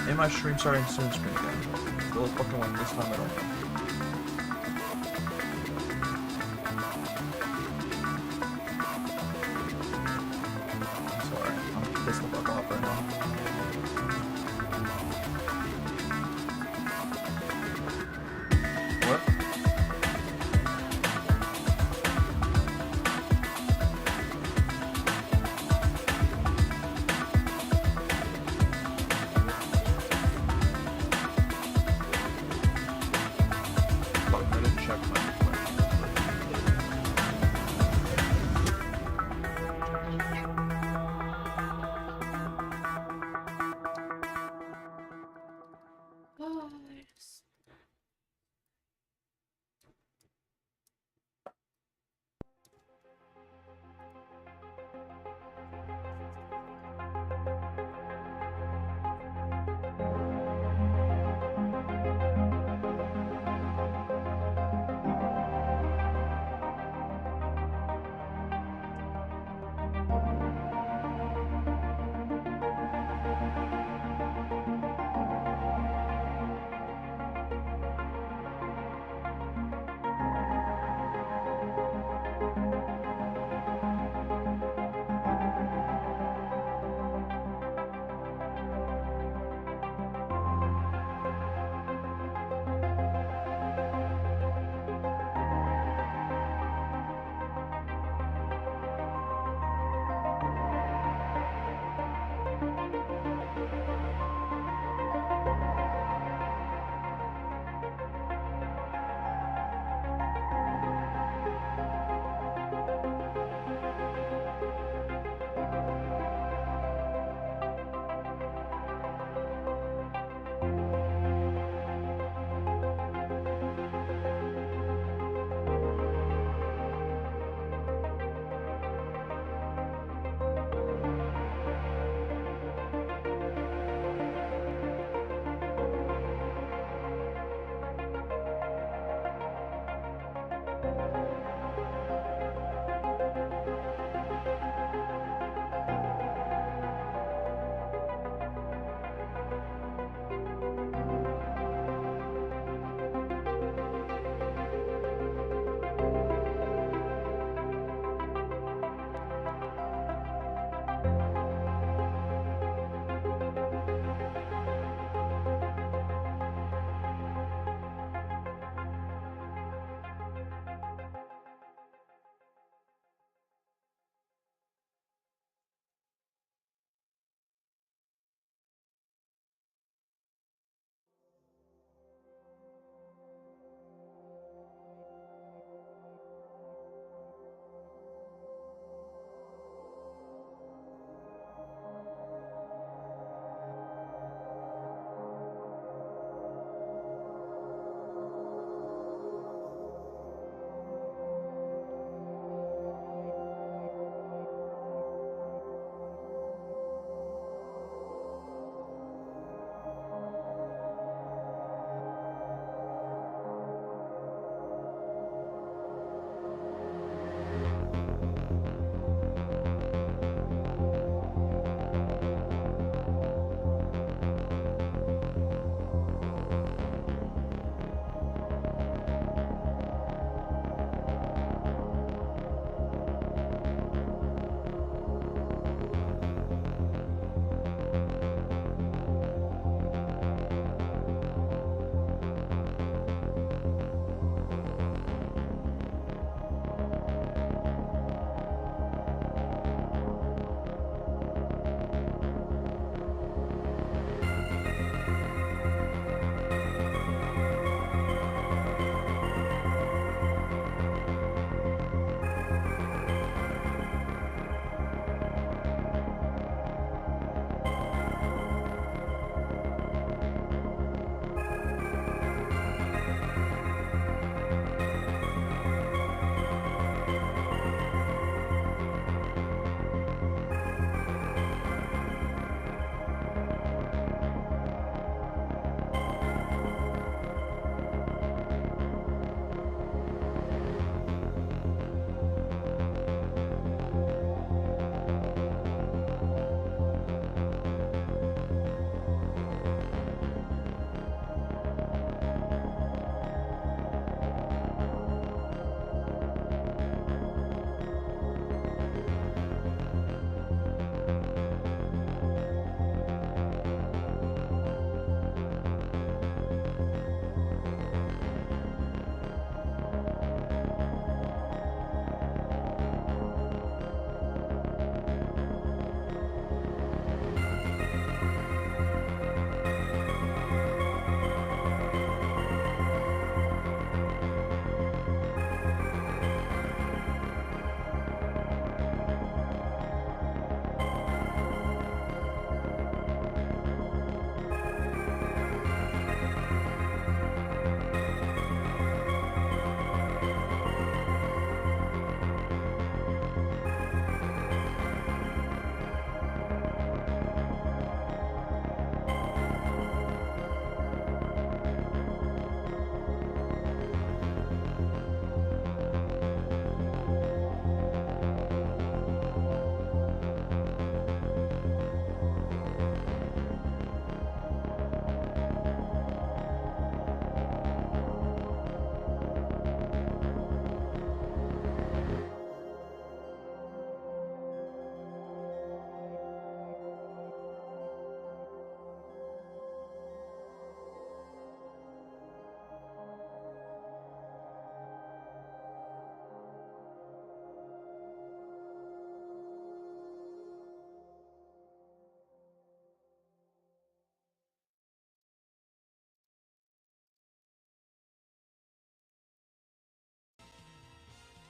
In my stream starting soon screen again. Will it fucking win this time? I don't know. I'm sorry. I'm pissed the fuck off right now. What? Fuck, I didn't check my Nice.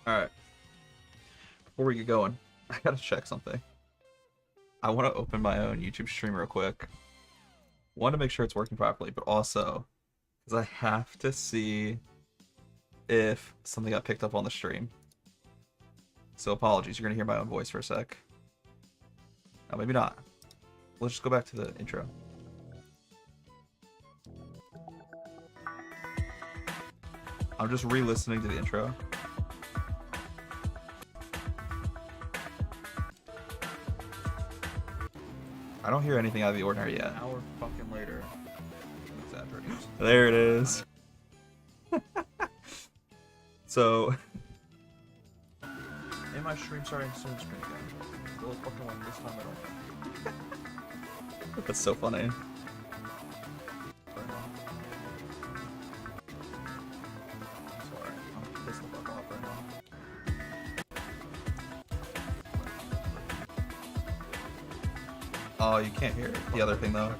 Alright. Before we get going, I gotta check something. I want to open my own YouTube stream real quick. Want to make sure it's working properly, but also because I have to see if something got picked up on the stream. So apologies, you're gonna hear my own voice for a sec. No, maybe not. Let's just go back to the intro. I'm just re-listening to the intro. I don't hear anything out of the ordinary yet. An hour fucking later. There it is. So, In my stream starting soon screen again. Really fucking one this time I don't. that's so funny. Sorry, I'm pissed the fuck off right now. Oh, you can't hear the other thing though.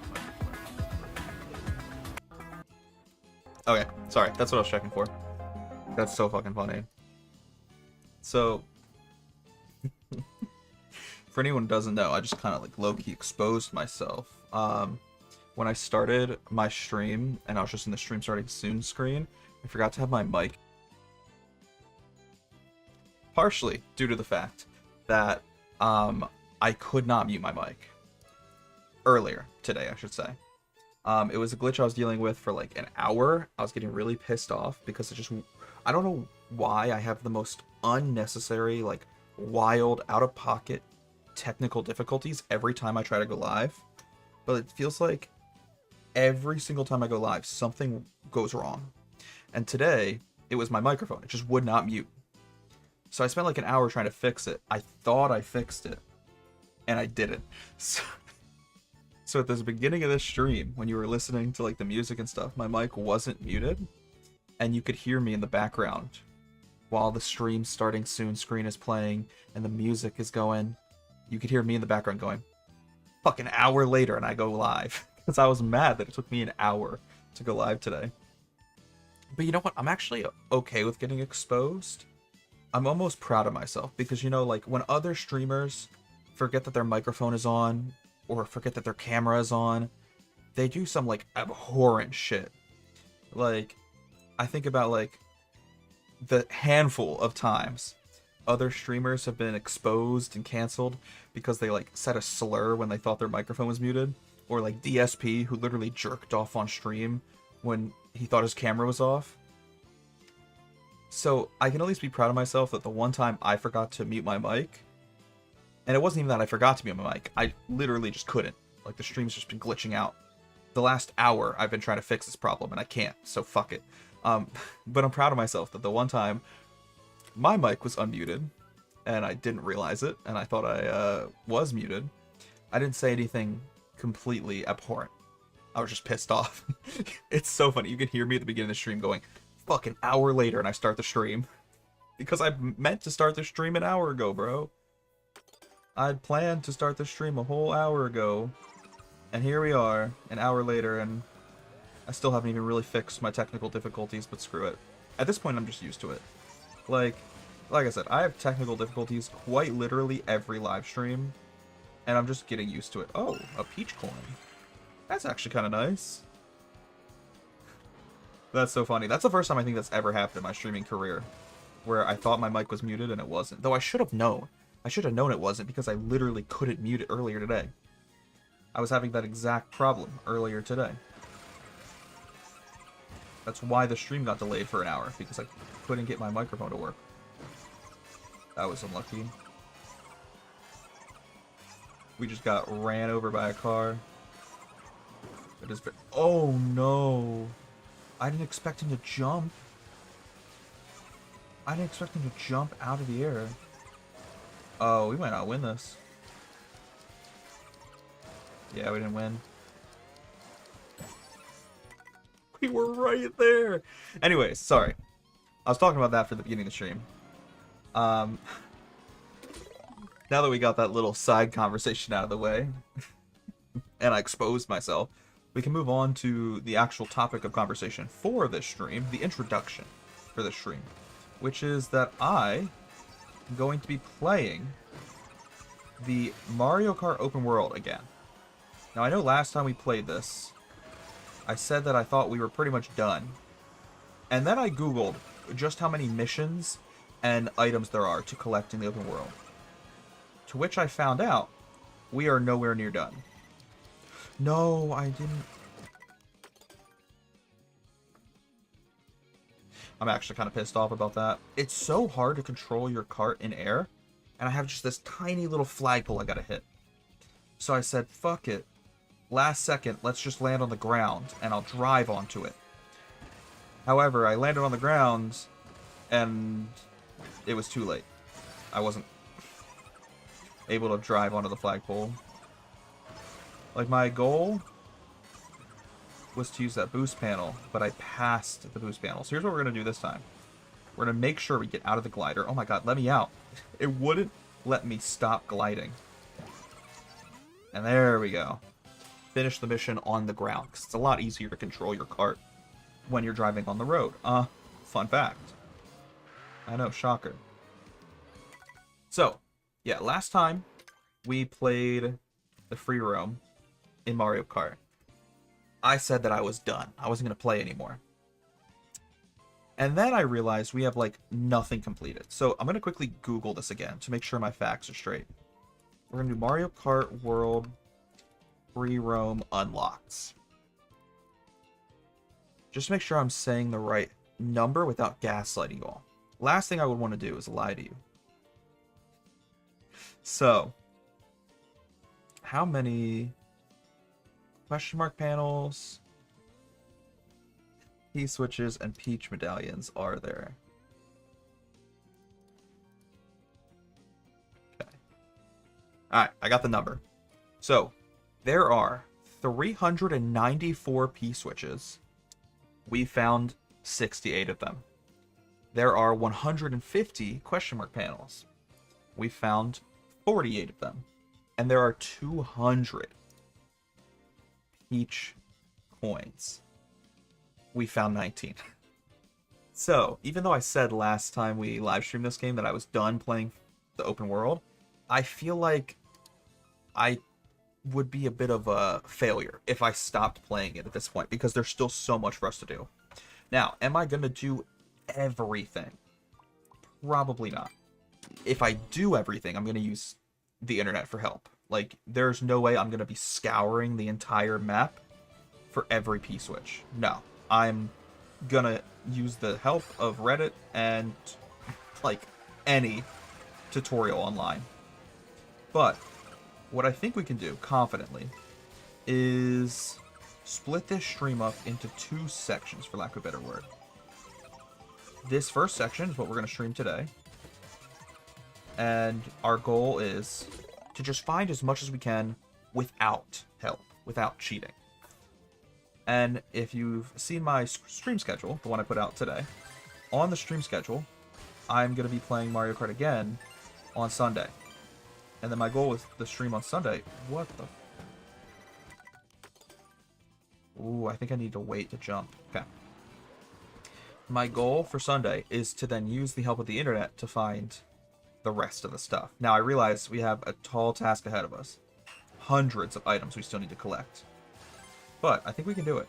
Okay, sorry, that's what I was checking for. That's so fucking funny. So, for anyone who doesn't know, I just kind of like low-key exposed myself. When I started my stream, and I was just in the stream starting soon screen, I forgot to have my mic. Partially due to the fact that I could not mute my mic. Earlier today, I should say. It was a glitch I was dealing with for like an hour. I was getting really pissed off because it just... I don't know why I have the most unnecessary, like, wild, out-of-pocket technical difficulties every time I try to go live. But it feels like every single time I go live, something goes wrong. And today, it was my microphone. It just would not mute. So I spent like an hour trying to fix it. I thought I fixed it. And I didn't. So at the beginning of this stream, when you were listening to like the music and stuff, my mic wasn't muted, and you could hear me in the background while the stream starting soon screen is playing and the music is going. You could hear me in the background going, fuck, an hour later, and I go live because I was mad that it took me an hour to go live today. But you know what? I'm actually okay with getting exposed. I'm almost proud of myself because, you know, like when other streamers forget that their microphone is on, or forget that their camera is on, they do some like abhorrent shit. Like, I think about like the handful of times other streamers have been exposed and canceled because they like said a slur when they thought their microphone was muted, or like DSP, who literally jerked off on stream when he thought his camera was off. So I can at least be proud of myself that the one time I forgot to mute my mic, and it wasn't even that I forgot to mute my mic. I literally just couldn't. Like, the stream's just been glitching out. The last hour, I've been trying to fix this problem, and I can't, so fuck it. But I'm proud of myself that the one time my mic was unmuted, and I didn't realize it, and I thought I was muted. I didn't say anything completely abhorrent. I was just pissed off. It's so funny. You can hear me at the beginning of the stream going, fuck, an hour later, and I start the stream. Because I meant to start the stream an hour ago, bro. I'd planned to start the stream a whole hour ago, and here we are, an hour later, and I still haven't even really fixed my technical difficulties, but screw it. At this point, I'm just used to it. Like I said, I have technical difficulties quite literally every live stream, and I'm just getting used to it. Oh, a peach coin. That's actually kind of nice. That's so funny. That's the first time I think that's ever happened in my streaming career, where I thought my mic was muted and it wasn't. Though I should have known. I should have known it wasn't because I literally couldn't mute it earlier today. I was having that exact problem earlier today. That's why the stream got delayed for an hour, because I couldn't get my microphone to work. That was unlucky. We just got ran over by a car. It is. Oh no! I didn't expect him to jump. I didn't expect him to jump out of the air. Oh, we might not win this. Yeah, we didn't win. We were right there. Anyways, sorry. I was talking about that for the beginning of the stream. Now that we got that little side conversation out of the way, and I exposed myself, we can move on to the actual topic of conversation for this stream, the introduction for this stream, which is that I going to be playing the Mario Kart Open World again. Now, I know last time we played this, I said that I thought we were pretty much done. And then I googled just how many missions and items there are to collect in the open world. To which I found out we are nowhere near done. No, I didn't. I'm actually kind of pissed off about that. It's so hard to control your cart in air, and I have just this tiny little flagpole I gotta hit. So I said, fuck it. Last second, let's just land on the ground, and I'll drive onto it. However, I landed on the ground, and it was too late. I wasn't able to drive onto the flagpole. Like, my goal was to use that boost panel, but I passed the boost panel. So here's what we're going to do this time. We're going to make sure we get out of the glider. Oh my god, let me out. It wouldn't let me stop gliding. And there we go. Finish the mission on the ground, because it's a lot easier to control your cart when you're driving on the road. Fun fact. I know, shocker. So, yeah, last time we played the free roam in Mario Kart, I said that I was done. I wasn't going to play anymore. And then I realized we have, like, nothing completed. So I'm going to quickly Google this again to make sure my facts are straight. We're going to do Mario Kart World Free Roam Unlocks. Just make sure I'm saying the right number without gaslighting you all. Last thing I would want to do is lie to you. So, how many question mark panels, P-switches, and peach medallions are there? Okay. Alright, I got the number. So, there are 394 P-switches. We found 68 of them. There are 150 question mark panels. We found 48 of them. And there are 200 peach coins. We found 19. So, even though I said last time we live streamed this game that I was done playing the open world, I feel like I would be a bit of a failure if I stopped playing it at this point, because there's still so much for us to do. Now, am I going to do everything? Probably not. If I do everything, I'm going to use the internet for help. Like, there's no way I'm going to be scouring the entire map for every P-switch. No. I'm going to use the help of Reddit and, like, any tutorial online. But what I think we can do confidently is split this stream up into 2 sections, for lack of a better word. This first section is what we're going to stream today. And our goal is to just find as much as we can without help, without cheating. And if you've seen my stream schedule, the one I put out today, on the stream schedule, I'm going to be playing Mario Kart again on Sunday. And then my goal with the stream on Sunday... What the... Ooh, I think I need to wait to jump. Okay. My goal for Sunday is to then use the help of the internet to find the rest of the stuff. Now, I realize we have a tall task ahead of us. Hundreds of items we still need to collect. But I think we can do it.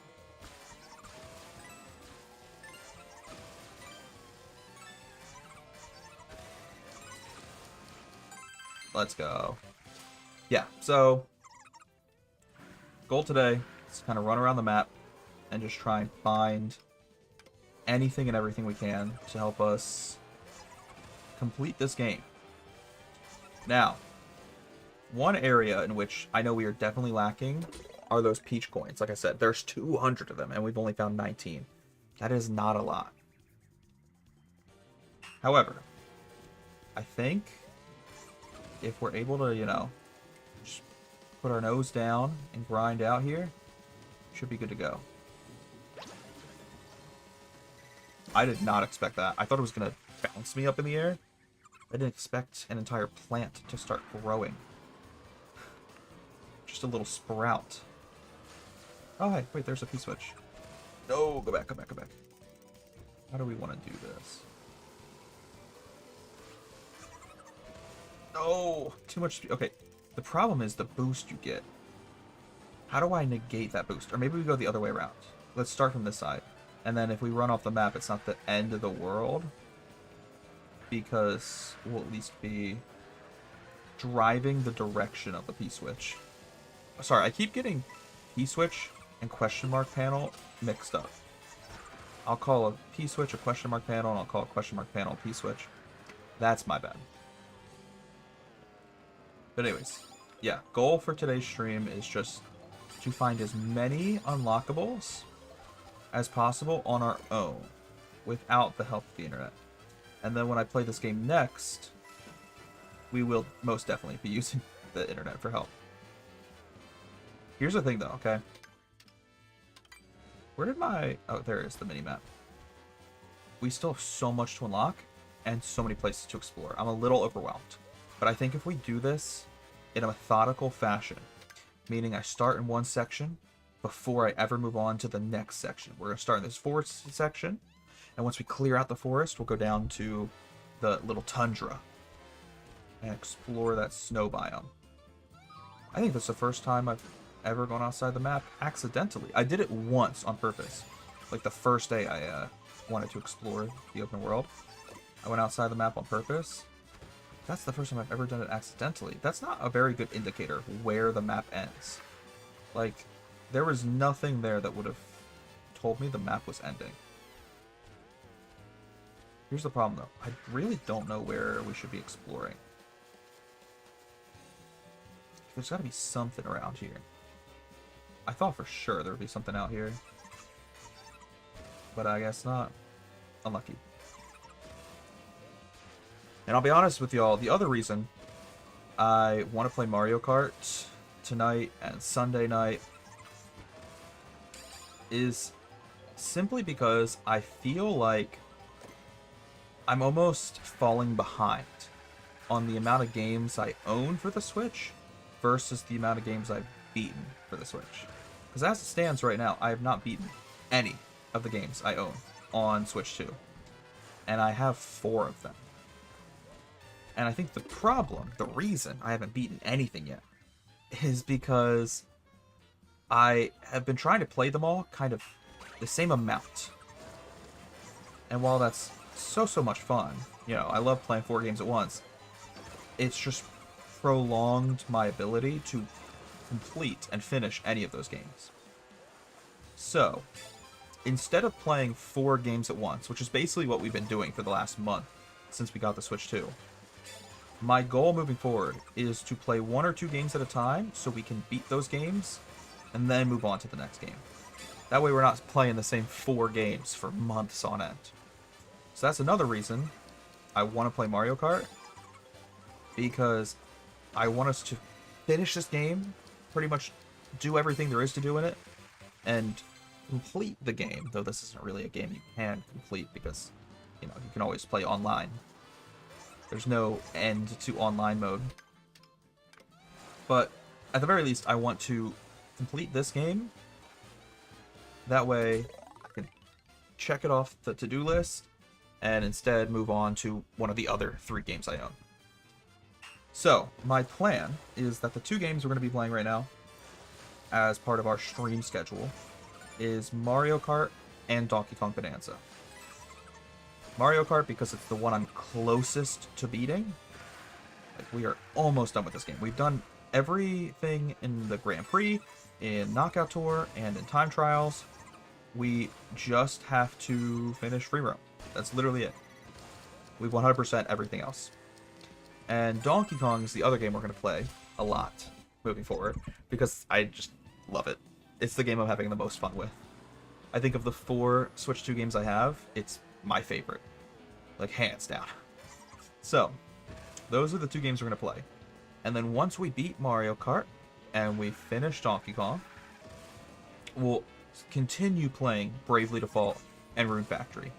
Let's go. Yeah, so goal today is to kind of run around the map and just try and find anything and everything we can to help us complete this game. Now, one area in which I know we are definitely lacking are those peach coins. Like I said, there's 200 of them, and we've only found 19. That is not a lot. However, I think if we're able to, you know, just put our nose down and grind out here, should be good to go. I did not expect that. I thought it was going to bounce me up in the air. I didn't expect an entire plant to start growing. Just a little sprout. Oh, hey, wait, there's a P-switch. No, go back, go back, go back. How do we want to do this? No, too much speed. Okay, the problem is the boost you get. How do I negate that boost? Or maybe we go the other way around. Let's start from this side. And then if we run off the map, it's not the end of the world. Because we'll at least be driving the direction of the P-switch. Sorry, I keep getting P-switch and question mark panel mixed up. I'll call a P-switch a question mark panel, and I'll call a question mark panel a P-switch. That's my bad. But anyways, yeah, goal for today's stream is just to find as many unlockables as possible on our own without the help of the internet. And then when I play this game next, we will most definitely be using the internet for help. Here's the thing though, okay? Where did my... Oh, there is the mini-map. We still have so much to unlock and so many places to explore. I'm a little overwhelmed. But I think if we do this in a methodical fashion, meaning I start in one section before I ever move on to the next section. We're going to start in this forest section, and once we clear out the forest, we'll go down to the little tundra and explore that snow biome. I think that's the first time I've ever gone outside the map accidentally. I did it once on purpose. Like the first day I wanted to explore the open world. I went outside the map on purpose. That's the first time I've ever done it accidentally. That's not a very good indicator of where the map ends. Like, there was nothing there that would have told me the map was ending. Here's the problem, though. I really don't know where we should be exploring. There's got to be something around here. I thought for sure there would be something out here. But I guess not. Unlucky. And I'll be honest with y'all, the other reason I want to play Mario Kart tonight and Sunday night is simply because I feel like I'm almost falling behind on the amount of games I own for the Switch versus the amount of games I've beaten for the Switch. Because as it stands right now, I have not beaten any of the games I own on Switch 2. And I have 4 of them. And I think the problem, the reason I haven't beaten anything yet, is because I have been trying to play them all kind of the same amount. And while that's so much fun, you know, I love playing 4 games at once, it's just prolonged my ability to complete and finish any of those games. So, instead of playing 4 games at once, which is basically what we've been doing for the last month since we got the Switch 2, my goal moving forward is to play 1 or 2 games at a time so we can beat those games and then move on to the next game. That way we're not playing the same 4 games for months on end. So that's another reason I want to play Mario Kart, because I want us to finish this game, pretty much do everything there is to do in it, and complete the game, though this isn't really a game you can complete because, you know, you can always play online. There's no end to online mode. But at the very least, I want to complete this game. That way, I can check it off the to-do list and instead move on to one of the other 3 games I own. So, my plan is that the 2 games we're going to be playing right now, as part of our stream schedule, is Mario Kart and Donkey Kong Bonanza. Mario Kart because it's the one I'm closest to beating. Like, we are almost done with this game. We've done everything in the Grand Prix, in Knockout Tour, and in Time Trials. We just have to finish Free Roam. That's literally it. We've 100% everything else. And Donkey Kong is the other game we're going to play a lot moving forward, because I just love it. It's the game I'm having the most fun with. I think of the 4 Switch 2 games I have, it's my favorite. Like, hands down. So, those are the 2 games we're going to play. And then once we beat Mario Kart, and we finish Donkey Kong, we'll continue playing Bravely Default and Rune Factory.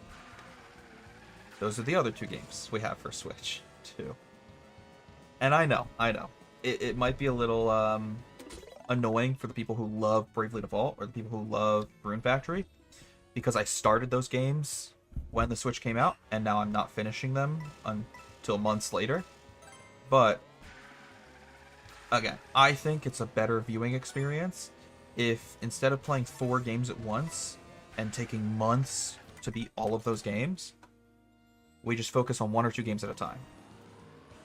Those are the other 2 games we have for Switch 2. And I know. It might be a little annoying for the people who love Bravely Default, or the people who love Rune Factory, because I started those games when the Switch came out, and now I'm not finishing them until months later. But again, I think it's a better viewing experience if instead of playing 4 games at once and taking months to beat all of those games, we just focus on 1 or 2 games at a time.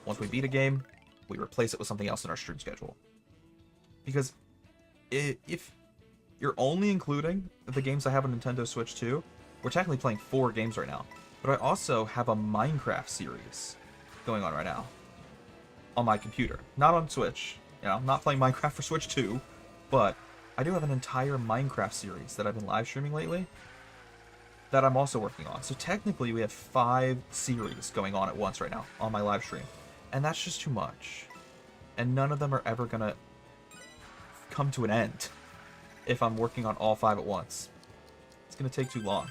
Once we beat a game, we replace it with something else in our stream schedule. Because if you're only including the games I have on Nintendo Switch 2, we're technically playing 4 games right now. But I also have a Minecraft series going on right now on my computer. Not on Switch. You know, I'm not playing Minecraft for Switch 2, but I do have an entire Minecraft series that I've been live streaming lately that I'm also working on. So technically we have 5 series going on at once right now on my live stream. And that's just too much. And none of them are ever gonna come to an end if I'm working on all 5 at once. It's gonna take too long.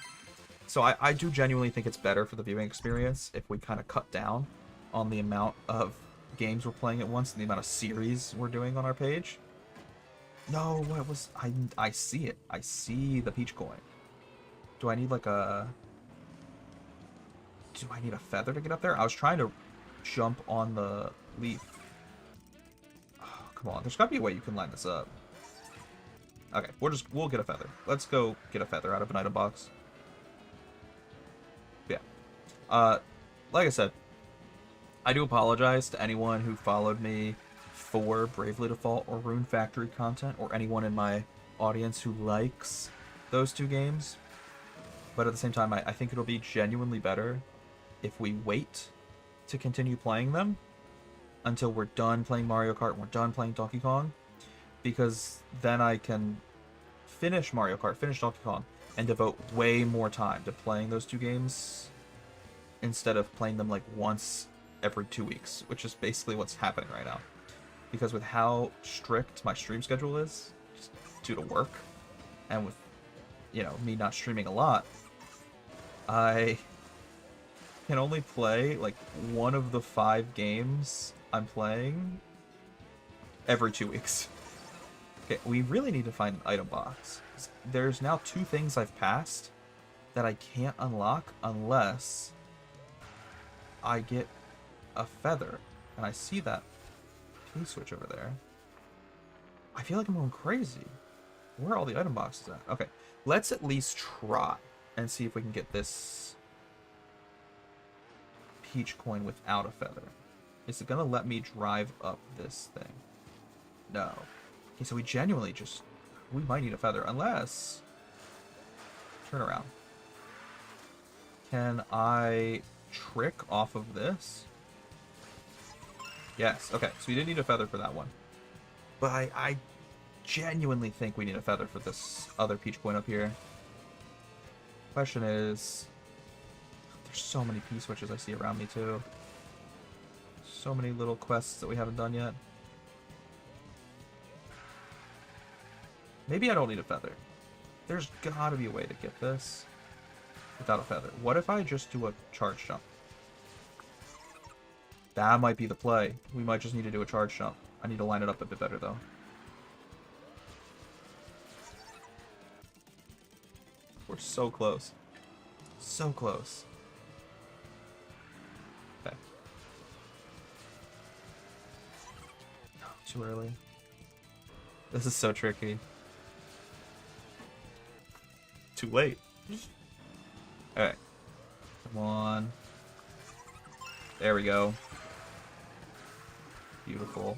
So I do genuinely think it's better for the viewing experience if we kind of cut down on the amount of games we're playing at once and the amount of series we're doing on our page. No, what was... I see it. I see the peach coin. Do I need like a... Do I need a feather to get up there? I was trying to jump on the leaf. Oh, come on. There's gotta be a way you can line this up. Okay, we'll get a feather. Let's go get a feather out of an item box. Yeah. Like I said, I do apologize to anyone who followed me for Bravely Default or Rune Factory content, or anyone in my audience who likes those 2 games. But at the same time, I think it'll be genuinely better if we wait to continue playing them until we're done playing Mario Kart and we're done playing Donkey Kong. Because then I can finish Mario Kart, finish Donkey Kong, and devote way more time to playing those 2 games instead of playing them like once every 2 weeks, which is basically what's happening right now. Because with how strict my stream schedule is, just due to work, and with, you know, me not streaming a lot, I can only play like 1 of the 5 games I'm playing every 2 weeks. Okay, we really need to find an item box. There's now 2 things I've passed that I can't unlock unless I get a feather. And I see that P-switch over there. I feel like I'm going crazy. Where are all the item boxes at? Okay, let's at least try and see if we can get this peach coin without a feather. Is it gonna let me drive up this thing? No. Okay, so we genuinely just... We might need a feather, unless... Turn around. Can I trick off of this? Yes, okay, so we did need a feather for that one. But I genuinely think we need a feather for this other peach coin up here. Question is... There's so many P-switches I see around me, too. So many little quests that we haven't done yet. Maybe I don't need a feather. There's gotta be a way to get this without a feather. What if I just do a charge jump? That might be the play. We might just need to do a charge jump. I need to line it up a bit better, though. We're so close. So close. Okay. No, too early. This is so tricky. Too late. Alright. Come on. There we go. Beautiful.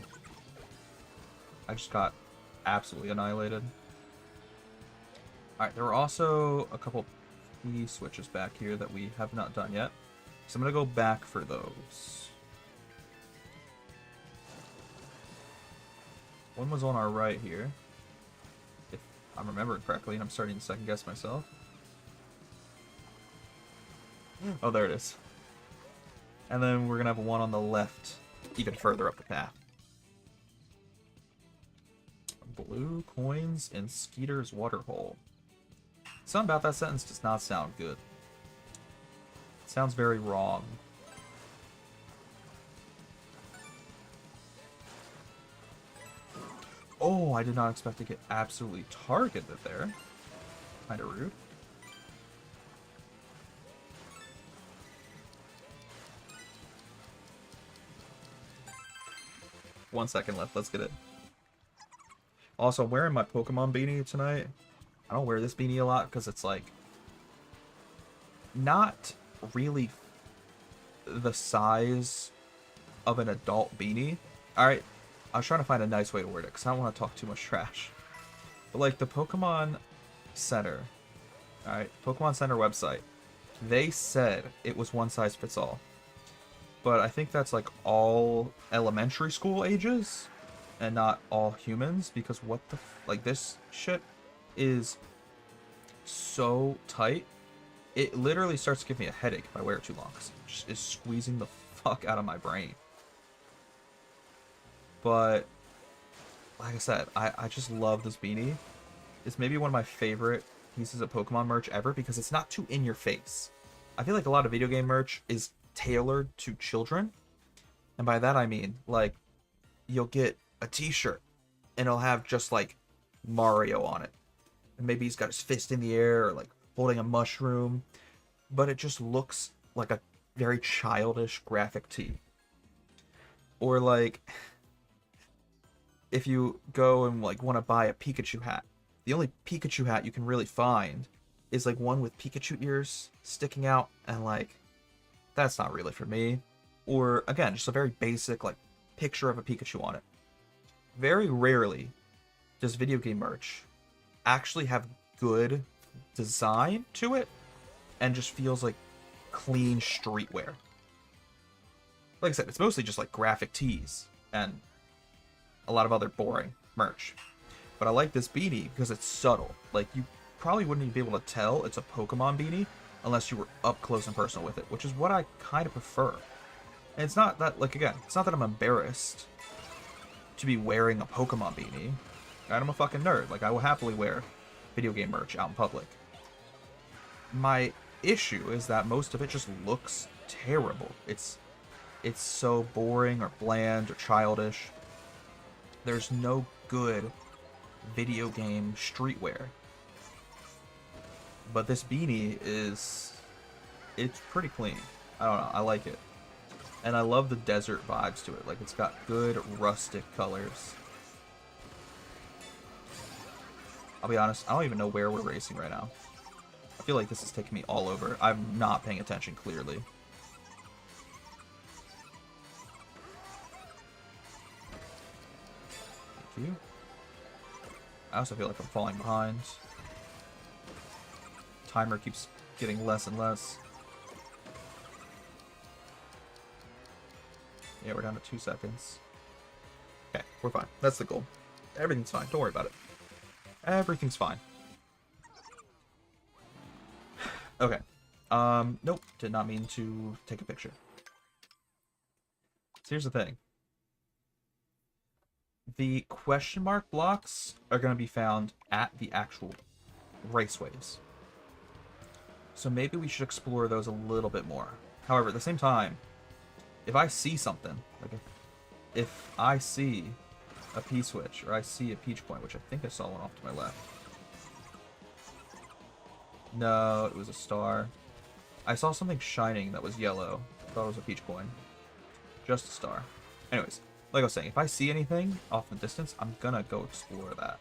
I just got absolutely annihilated. Alright, there were also a couple P-switches back here that we have not done yet. So I'm going to go back for those. One was on our right here, if I'm remembering correctly, and I'm starting to second guess myself. Oh, there it is. And then we're going to have one on the left, even further up the path. Blue coins in Skeeter's waterhole. Something about that sentence does not sound good. It sounds very wrong. Oh, I did not expect to get absolutely targeted there. Kinda rude. 1 second left. Let's get it. Also, I'm wearing my Pokemon beanie tonight. I don't wear this beanie a lot because it's like not really the size of an adult beanie. Alright, I was trying to find a nice way to word it because I don't want to talk too much trash. But like the Pokemon Center, alright, Pokemon Center website, they said it was one size fits all. But I think that's like all elementary school ages and not all humans, because what the like this shit is so tight. It literally starts to give me a headache if I wear it too long, because it just is squeezing the fuck out of my brain. But like I said, I just love this beanie. It's maybe one of my favorite pieces of Pokemon merch ever because it's not too in your face. I feel like a lot of video game merch is tailored to children. And by that I mean, like, you'll get a t-shirt and it'll have just like Mario on it. And maybe he's got his fist in the air or like holding a mushroom. But it just looks like a very childish graphic tee. Or like, if you go and like want to buy a Pikachu hat, the only Pikachu hat you can really find is like one with Pikachu ears sticking out, and like, that's not really for me. Or again, just a very basic like picture of a Pikachu on it. Very rarely does video game merch actually have good design to it and just feels like clean streetwear. Like I said, it's mostly just like graphic tees and a lot of other boring merch. But I like this beanie because it's subtle. Like, you probably wouldn't even be able to tell it's a Pokemon beanie unless you were up close and personal with it, which is what I kind of prefer. And it's not that, like, again, it's not that I'm embarrassed to be wearing a Pokemon beanie. I'm a fucking nerd. Like, I will happily wear video game merch out in public. My issue is that most of it just looks terrible. It's so boring or bland or childish. There's no good video game streetwear. But this beanie it's pretty clean. I don't know, I like it. And I love the desert vibes to it. Like, it's got good rustic colors. I'll be honest, I don't even know where we're racing right now. I feel like this is taking me all over. I'm not paying attention clearly. Thank you. I also feel like I'm falling behind. Timer keeps getting less and less. Yeah, we're down to 2 seconds. Okay, we're fine. That's the goal. Everything's fine. Don't worry about it. Everything's fine. Okay. Nope. Did not mean to take a picture. So here's the thing. The question mark blocks are going to be found at the actual raceways. So maybe we should explore those a little bit more. However, at the same time, if I see something, like if I see a P-switch, or I see a Peach Coin, which I think I saw one off to my left. No, it was a star. I saw something shining that was yellow. I thought it was a Peach Coin. Just a star. Anyways, like I was saying, if I see anything off in the distance, I'm gonna go explore that.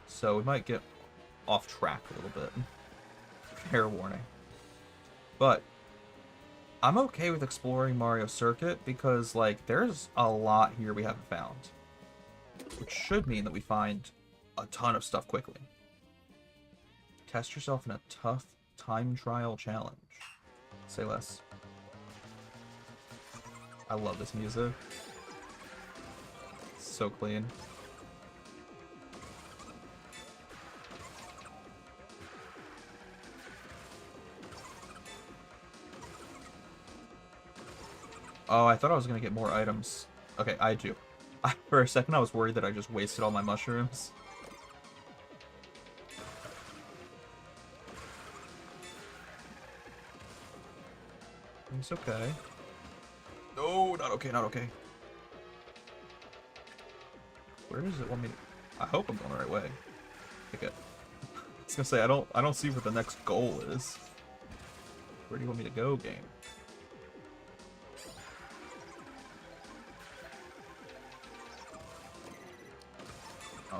So we might get off track a little bit. Fair warning. But I'm okay with exploring Mario Circuit because, like, there's a lot here we haven't found. Which should mean that we find a ton of stuff quickly. Test yourself in a tough time trial challenge. Say less. I love this music. It's so clean. Oh, I thought I was gonna get more items. Okay, I do. For a second, I was worried that I just wasted all my mushrooms. It's okay. No, not okay, not okay. Where does it want me to... I hope I'm going the right way. Okay. I was gonna say, I don't see what the next goal is. Where do you want me to go, game?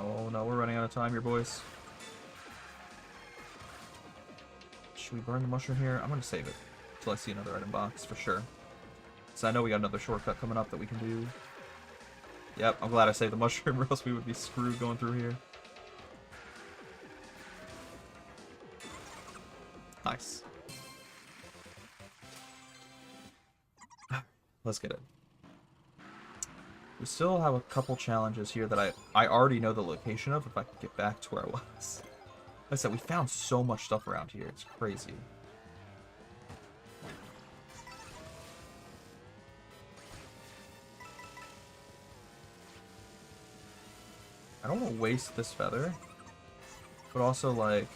Oh no, we're running out of time here, boys. Should we burn the mushroom here? I'm gonna save it until I see another item box for sure. So I know we got another shortcut coming up that we can do. Yep, I'm glad I saved the mushroom, or else we would be screwed going through here. Nice. Let's get it. We still have a couple challenges here that I already know the location of if I can get back to where I was. Like I said, we found so much stuff around here. It's crazy. I don't want to waste this feather. But also, like...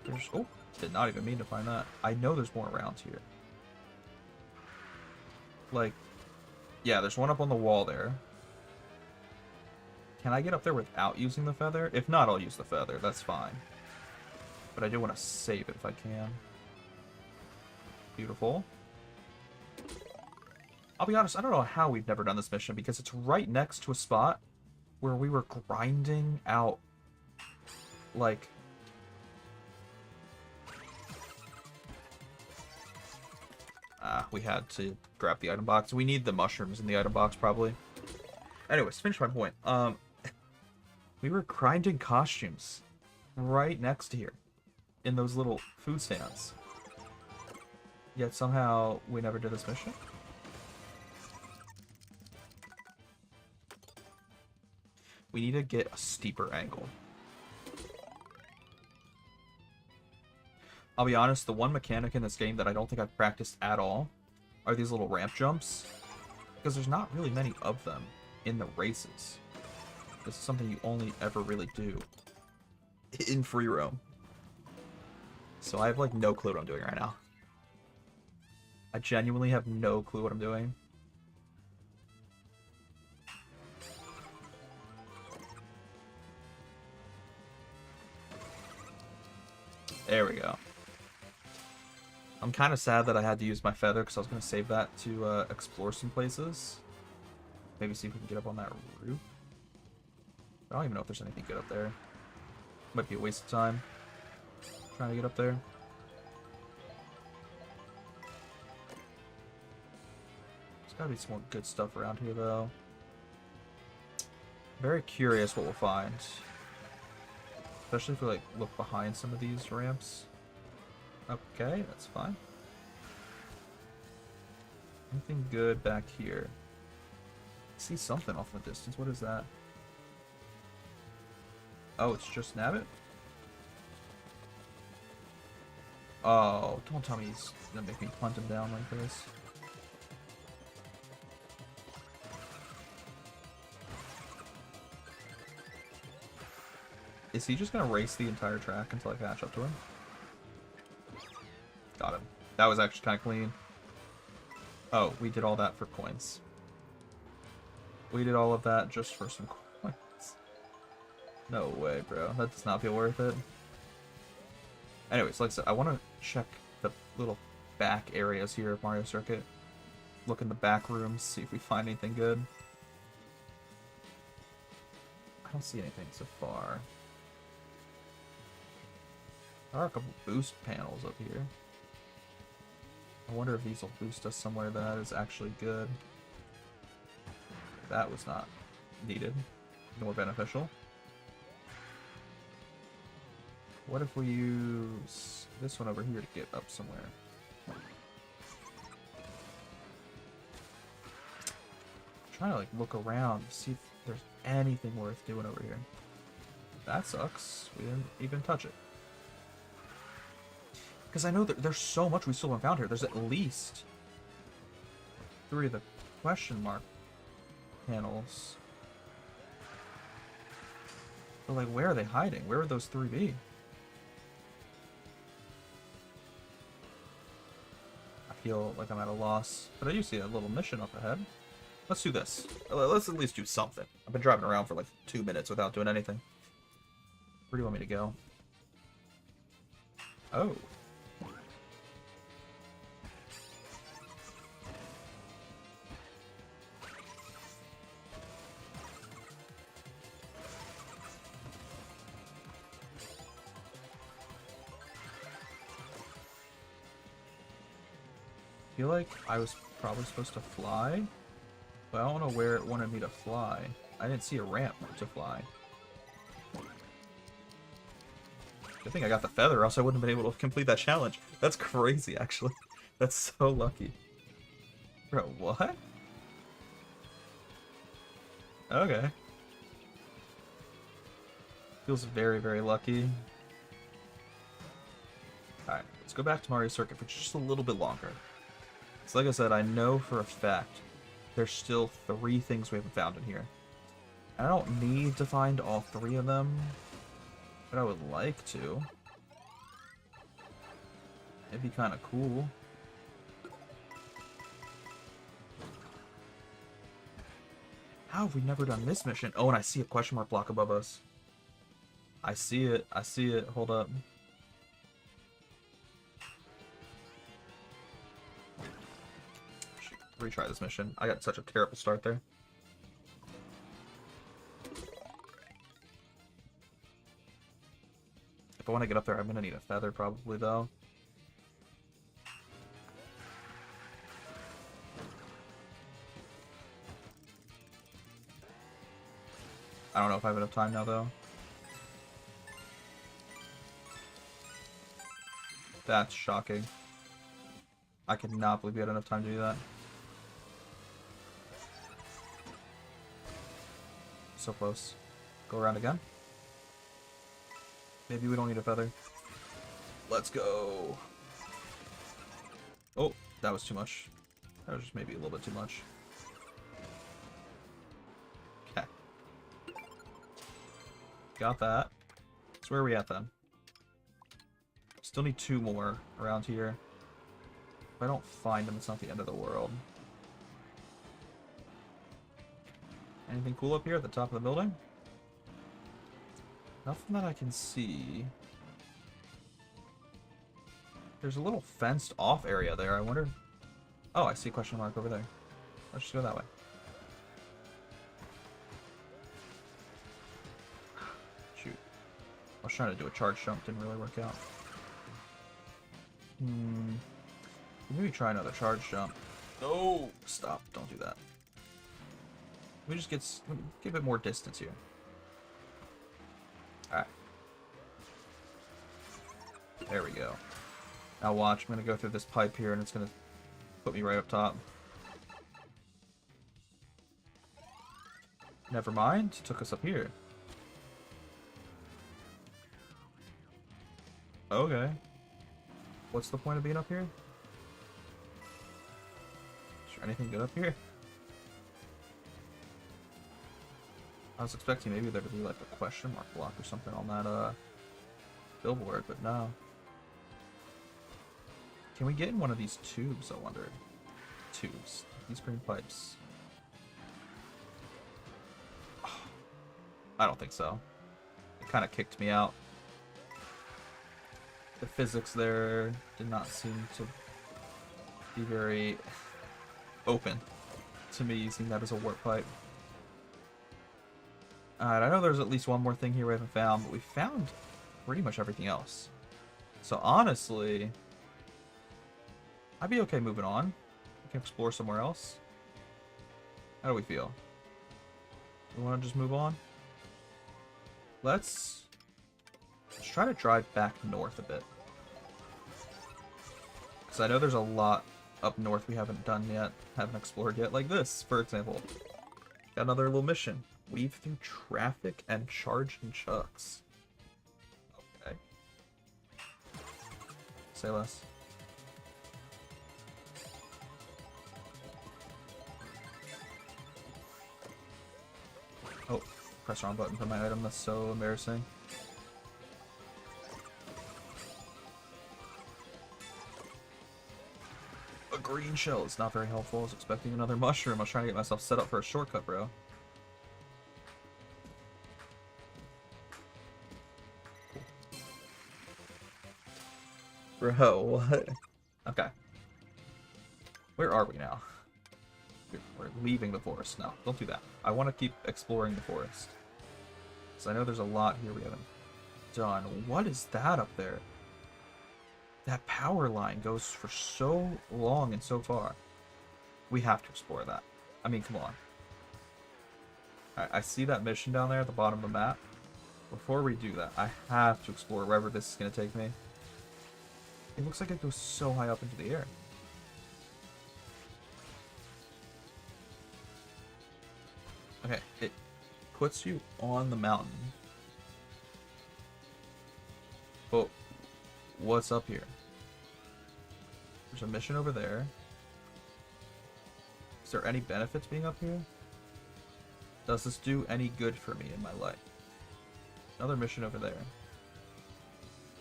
There's... Oh, did not even mean to find that. I know there's more around here. Like... Yeah, there's one up on the wall there. Can I get up there without using the feather? If not, I'll use the feather. That's fine. But I do want to save it if I can. Beautiful. I'll be honest, I don't know how we've never done this mission, because it's right next to a spot where we were grinding out, like... we had to grab the item box. We need the mushrooms in the item box, probably. Anyways, finish my point. We were grinding costumes right next to here in those little food stands. Yet somehow we never did this mission. We need to get a steeper angle. I'll be honest, the one mechanic in this game that I don't think I've practiced at all are these little ramp jumps. Because there's not really many of them in the races. This is something you only ever really do in free roam. So I have like no clue what I'm doing right now. I genuinely have no clue what I'm doing. There we go. I'm kind of sad that I had to use my feather because I was going to save that to explore some places. Maybe see if we can get up on that roof. I don't even know if there's anything good up there. Might be a waste of time trying to get up there. There's got to be some more good stuff around here, though. Very curious what we'll find. Especially if we like look behind some of these ramps. Okay, that's fine. Anything good back here? I see something off in the distance. What is that? Oh, it's just Nabbit? Oh, don't tell me he's gonna make me punt him down like this. Is he just gonna race the entire track until I catch up to him? Got him. That was actually kind of clean. Oh, we did all that for coins. We did all of that just for some coins. No way, bro. That does not feel worth it. Anyways, like I said, I want to check the little back areas here of Mario Circuit. Look in the back rooms, see if we find anything good. I don't see anything so far. There are a couple boost panels up here. I wonder if these will boost us somewhere that is actually good. That was not needed, nor beneficial. What if we use this one over here to get up somewhere? I'm trying to like look around, see if there's anything worth doing over here. That sucks. We didn't even touch it. Because I know that there's so much we still haven't found here. There's at least 3 of the question mark panels. But like, where are they hiding? Where would those 3 be? I feel like I'm at a loss. But I do see a little mission up ahead. Let's do this. Let's at least do something. I've been driving around for like 2 minutes without doing anything. Where do you want me to go? Oh. feel like I was probably supposed to fly, but I don't know where it wanted me to fly. I didn't see a ramp to fly. Good thing I got the feather, or else I wouldn't have been able to complete that challenge. That's crazy, actually. That's so lucky. Bro, what? Okay. Feels very, very lucky. Alright, let's go back to Mario Circuit for just a little bit longer. So like I said, I know for a fact there's still 3 things we haven't found in here. I don't need to find all 3 of them, but I would like to. It'd be kind of cool. How have we never done this mission? Oh, and I see a question mark block above us. I see it. I see it. Hold up. Shoot, retry this mission. I got such a terrible start there. If I want to get up there, I'm going to need a feather probably, though. I don't know if I have enough time now, though. That's shocking. I cannot believe we had enough time to do that. So close. Go around again. Maybe we don't need a feather. Let's go. Oh, that was too much. That was just maybe a little bit too much. Okay. Got that. So where are we at then? Still need 2 more around here. If I don't find them, it's not the end of the world. Anything cool up here at the top of the building? Nothing that I can see. There's a little fenced off area there. I wonder... Oh, I see a question mark over there. Let's just go that way. Shoot. I was trying to do a charge jump, didn't really work out. Maybe try another charge jump. No! Stop. Don't do that. We just get a bit more distance here. Alright. There we go. Now watch, I'm going to go through this pipe here and it's going to put me right up top. Never mind, it took us up here. Okay. What's the point of being up here? Is there anything good up here? I was expecting maybe there to be like a question mark block or something on that billboard, but no. Can we get in one of these tubes, I wonder? Tubes. These green pipes. Oh, I don't think so. It kind of kicked me out. The physics there did not seem to be very open to me using that as a warp pipe. Alright, I know there's at least one more thing here we haven't found, but we found pretty much everything else. So honestly, I'd be okay moving on. We can explore somewhere else. How do we feel? We want to just move on? Let's try to drive back north a bit. Because I know there's a lot up north we haven't done yet, haven't explored yet. Like this, for example. Got another little mission. Weave through traffic and charge and chucks. Okay. Say less. Oh, press wrong button for my item. That's so embarrassing. A green shell is not very helpful. I was expecting another mushroom. I was trying to get myself set up for a shortcut, bro. Bro, what? Okay. Where are we now? We're leaving the forest. No, don't do that. I want to keep exploring the forest. Because I know there's a lot here we haven't done. What is that up there? That power line goes for so long and so far. We have to explore that. I mean, come on. Alright, I see that mission down there at the bottom of the map. Before we do that, I have to explore wherever this is going to take me. It looks like it goes so high up into the air. Okay, it puts you on the mountain. But what's up here? There's a mission over there. Is there any benefit to being up here? Does this do any good for me in my life? Another mission over there.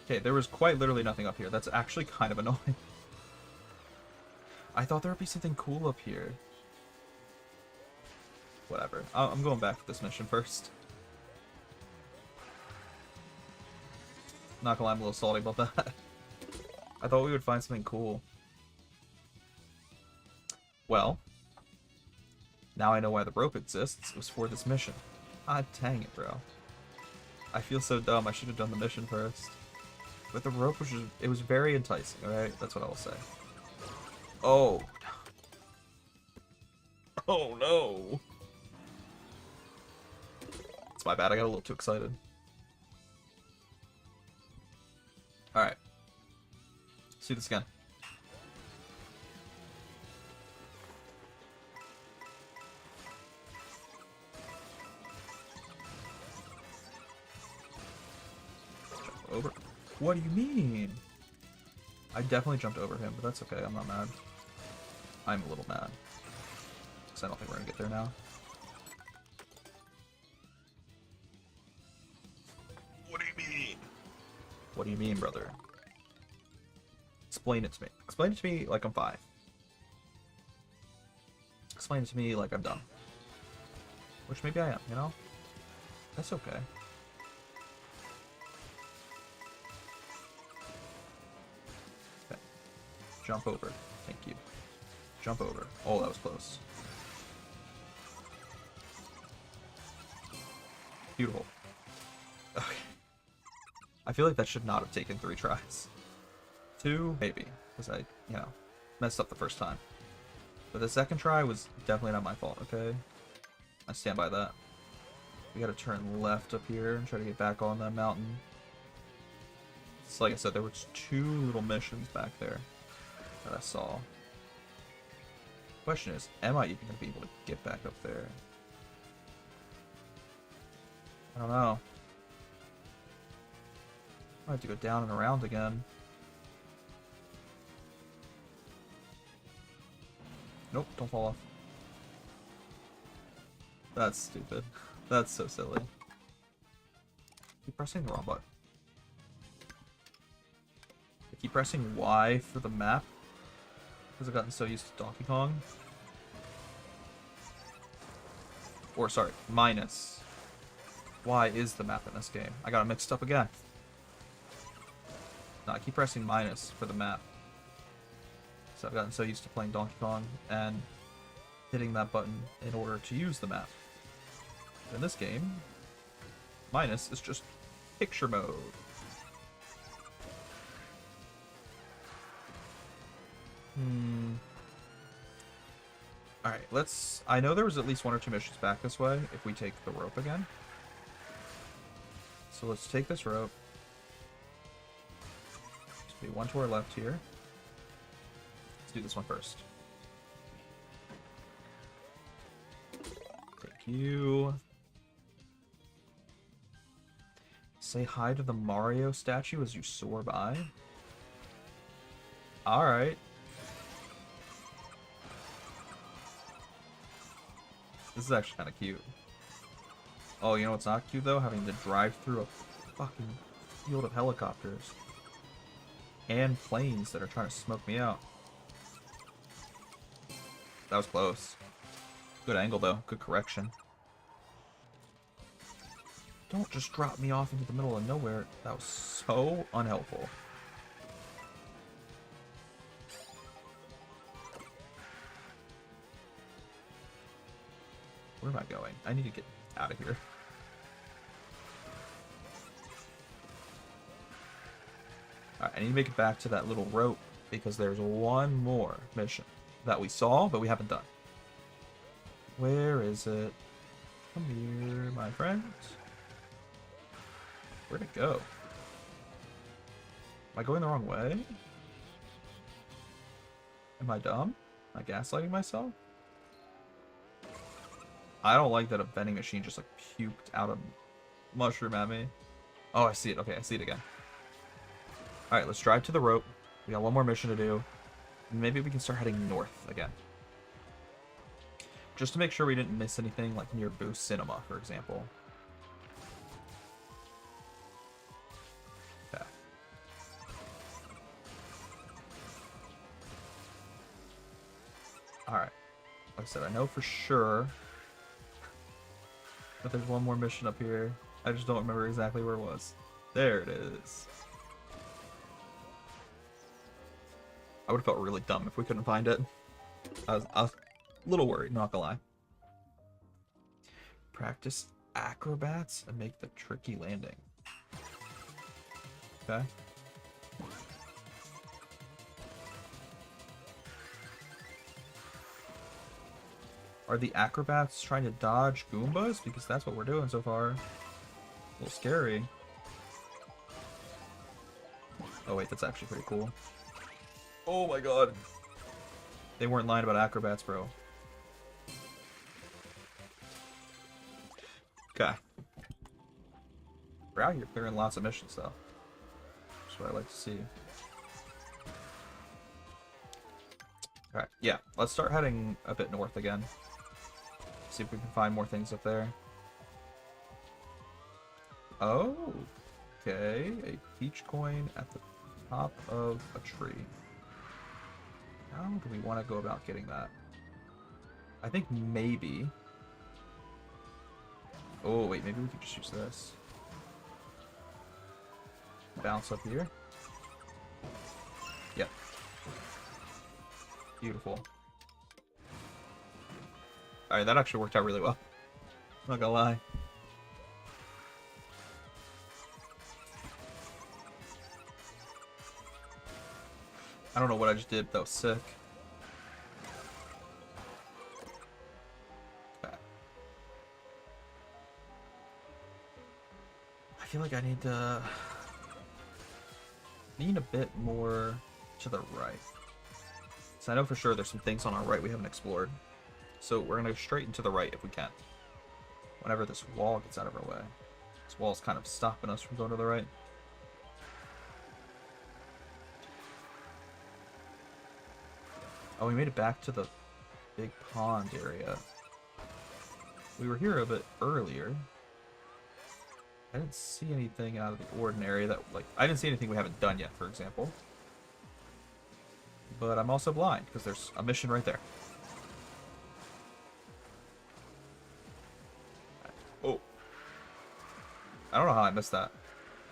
Okay, there was quite literally nothing up here. That's actually kind of annoying. I thought there would be something cool up here. Whatever. I'm going back to this mission first. Not gonna lie, I'm a little salty about that. I thought we would find something cool. Well, now I know why the rope exists. It was for this mission. Ah, dang it, bro. I feel so dumb. I should have done the mission first. But the rope was just, it was very enticing, alright? That's what I will say. Oh. Oh no. It's my bad, I got a little too excited. Alright. Let's do this again. Jump over. What do you mean? I definitely jumped over him, but that's okay, I'm not mad. I'm a little mad. Because I don't think we're gonna get there now. What do you mean? What do you mean, brother? Explain it to me. Explain it to me like I'm 5. Explain it to me like I'm dumb. Which maybe I am, you know? That's okay. Okay. Jump over. Thank you. Jump over. Oh, that was close. Beautiful. Okay. I feel like that should not have taken 3 tries. 2, maybe, because I, you know, messed up the first time. But the second try was definitely not my fault, okay? I stand by that. We gotta turn left up here and try to get back on that mountain. So like I said, there was 2 little missions back there that I saw. Question is, am I even gonna be able to get back up there? I don't know. I have to go down and around again. Nope, don't fall off. That's stupid. That's so silly. Keep pressing the wrong button. I keep pressing Y for the map because I've gotten so used to Donkey Kong. Or sorry, minus. Y is the map in this game. I got it mixed up again. No, I keep pressing minus for the map. So I've gotten so used to playing Donkey Kong and hitting that button in order to use the map. In this game, minus is just picture mode. Alright, let's... I know there was at least 1 or 2 missions back this way if we take the rope again. So let's take this rope. There's be 1 to our left here. Let's do this one first. Thank you. Say hi to the Mario statue as you soar by. Alright. This is actually kind of cute. Oh, you know what's not cute though? Having to drive through a fucking field of helicopters. And planes that are trying to smoke me out. That was close. Good angle though. Good correction. Don't just drop me off into the middle of nowhere. That was so unhelpful. Where am I going? I need to get out of here. Alright, I need to make it back to that little rope because there's one more mission that we saw, but we haven't done. Where is it? Come here, my friend. Where'd it go? Am I going the wrong way? Am I dumb? Am I gaslighting myself? I don't like that a vending machine just like puked out a mushroom at me. Oh, I see it. Okay, I see it again. Alright, let's drive to the rope. We got one more mission to do. Maybe we can start heading north again. Just to make sure we didn't miss anything like near Boost Cinema, for example. Okay. Alright. Like I said, I know for sure that there's one more mission up here. I just don't remember exactly where it was. There it is. I would have felt really dumb if we couldn't find it. I was a little worried, not gonna lie. Practice acrobats and make the tricky landing. Okay. Are the acrobats trying to dodge Goombas? Because that's what we're doing so far. A little scary. Oh wait, that's actually pretty cool. Oh my god. They weren't lying about acrobats, bro. Okay. We're out here clearing lots of missions, though. That's what I like to see. Alright, yeah. Let's start heading a bit north again. See if we can find more things up there. Oh, okay. A peach coin at the top of a tree. How do we want to go about getting that? I think maybe... Oh, wait, maybe we could just use this. Bounce up here. Yep. Beautiful. Alright, that actually worked out really well. Not gonna lie. I don't know what I just did, but that was sick. Okay. I feel like I need to... need a bit more to the right. So I know for sure there's some things on our right we haven't explored. So we're going to go straight into the right if we can. Whenever this wall gets out of our way. This wall's kind of stopping us from going to the right. Oh, we made it back to the big pond area. We were here a bit earlier. I didn't see anything out of the ordinary that, like, I didn't see anything we haven't done yet, for example. But I'm also blind, because there's a mission right there. Oh. I don't know how I missed that.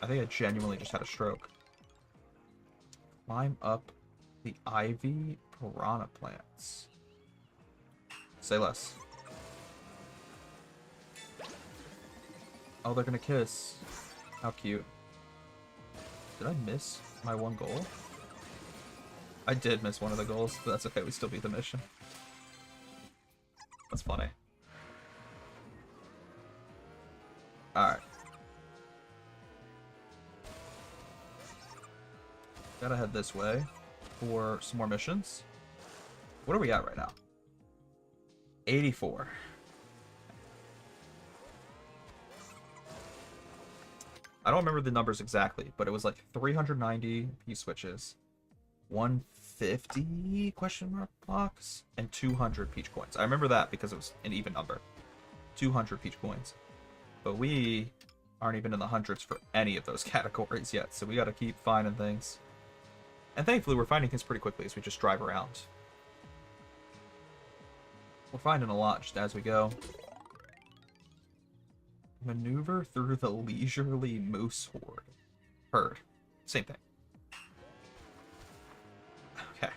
I think I genuinely just had a stroke. Climb up the ivy piranha plants. Say less. Oh, they're gonna kiss. How cute. Did I miss my one goal? I did miss one of the goals, but that's okay. We still beat the mission. That's funny. Alright. Gotta head this way for some more missions. What are we at right now? 84. I don't remember the numbers exactly, but it was like 390 P-switches, 150 question mark blocks, and 200 peach coins. I remember that because it was an even number. 200 peach coins. But we aren't even in the hundreds for any of those categories yet, so we gotta keep finding things. And thankfully we're finding things pretty quickly as we just drive around. We're finding a lot just as we go. Maneuver through the leisurely moose herd. Same thing. Okay.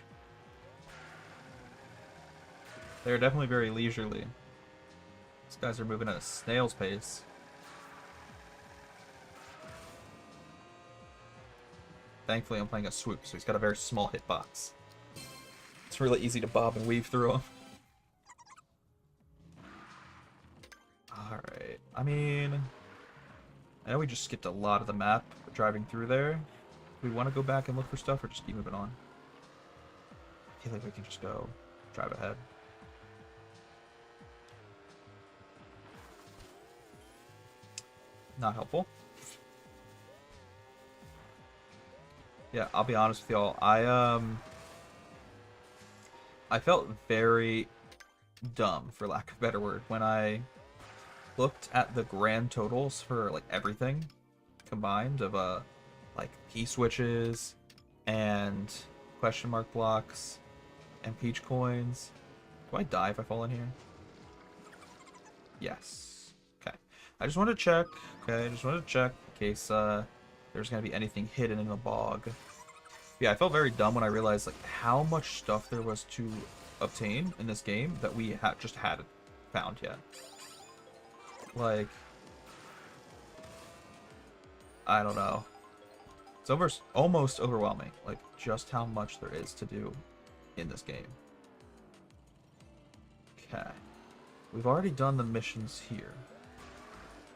They're definitely very leisurely. These guys are moving at a snail's pace. Thankfully, I'm playing a swoop, so he's got a very small hitbox. It's really easy to bob and weave through him. Alright, I mean... I know we just skipped a lot of the map driving through there. Do we want to go back and look for stuff, or just keep moving on? I feel like we can just go drive ahead. Not helpful. Yeah, I'll be honest with y'all. I felt very dumb, for lack of a better word, when I looked at the grand totals for like everything combined of like P-switches and question mark blocks and peach coins. Do I die if I fall in here? Yes. Okay. I just wanted to check. Okay, I just wanted to check in case there's gonna be anything hidden in the bog. Yeah, I felt very dumb when I realized like how much stuff there was to obtain in this game that we just hadn't found yet. Like, I don't know. It's almost overwhelming, like just how much there is to do in this game. Okay. We've already done the missions here.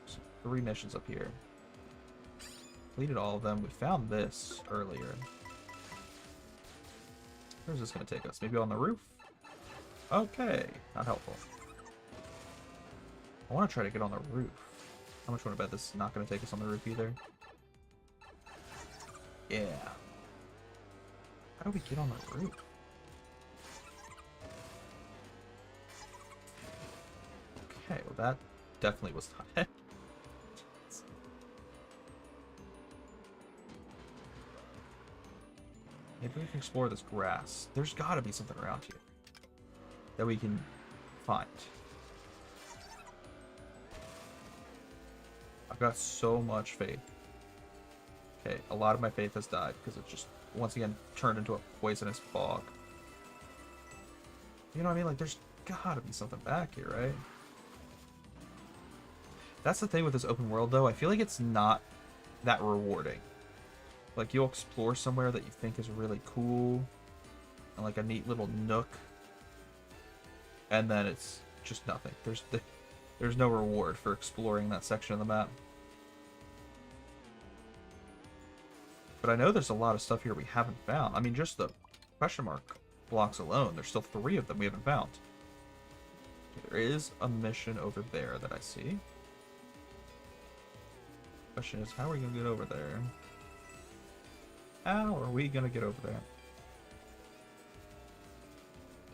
So 3 missions up here. Completed all of them. We found this earlier. Where's this going to take us? Maybe on the roof? Okay. Not helpful. I want to try to get on the roof. How much want to bet this is not going to take us on the roof either? Yeah. How do we get on the roof? Okay, well that definitely was not it. Maybe we can explore this grass. There's got to be something around here that we can find. I've got so much faith. Okay, a lot of my faith has died because it just, once again, turned into a poisonous bog. You know what I mean? Like, there's got to be something back here, right? That's the thing with this open world, though. I feel like it's not that rewarding. Like, you'll explore somewhere that you think is really cool, and like a neat little nook, and then it's just nothing. There's no reward for exploring that section of the map. But I know there's a lot of stuff here we haven't found. I mean, just the question mark blocks alone, there's still 3 of them we haven't found. Okay, there is a mission over there that I see. Question is, how are we going to get over there? How are we going to get over there?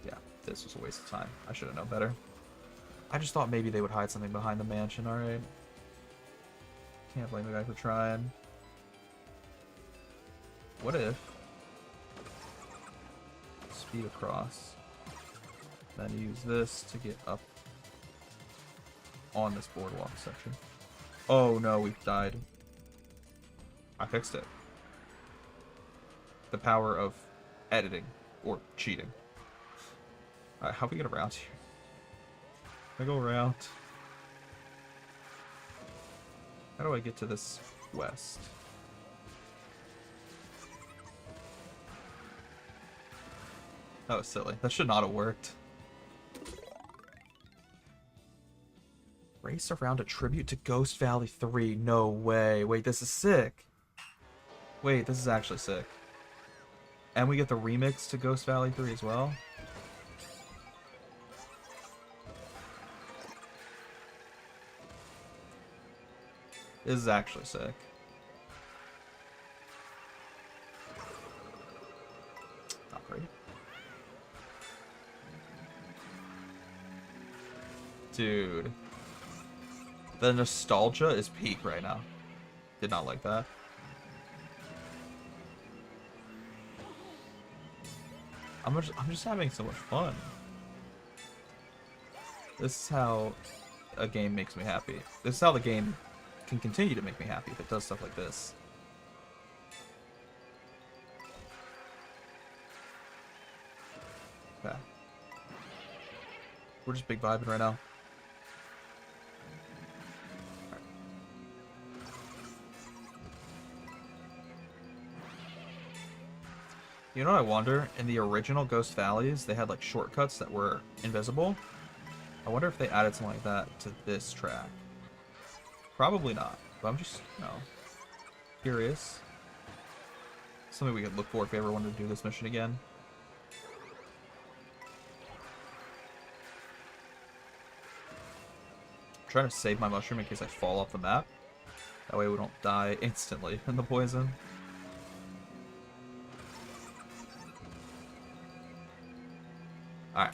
Yeah, this was a waste of time. I should have known better. I just thought maybe they would hide something behind the mansion, alright? Can't blame the guy for trying. What if... speed across. Then use this to get up on this boardwalk section. Oh no, we've died. I fixed it. The power of editing. Or cheating. Alright, how do we get around here? I go around. How do I get to this west? That was silly. That should not have worked. Race around a tribute to Ghost Valley 3. No way. Wait, this is sick. Wait, this is actually sick. And we get the remix to Ghost Valley 3 as well. This is actually sick. Not great. Dude. The nostalgia is peak right now. Did not like that. I'm just having so much fun. This is how a game makes me happy. This is how the game can continue to make me happy if it does stuff like this. Okay. We're just big vibing right now. You know what I wonder? In the original Ghost Valleys, they had like shortcuts that were invisible. I wonder if they added something like that to this track. Probably not, but I'm just, you know, curious. Something we could look for if we ever wanted to do this mission again. I'm trying to save my mushroom in case I fall off the map. That way we don't die instantly in the poison. Alright.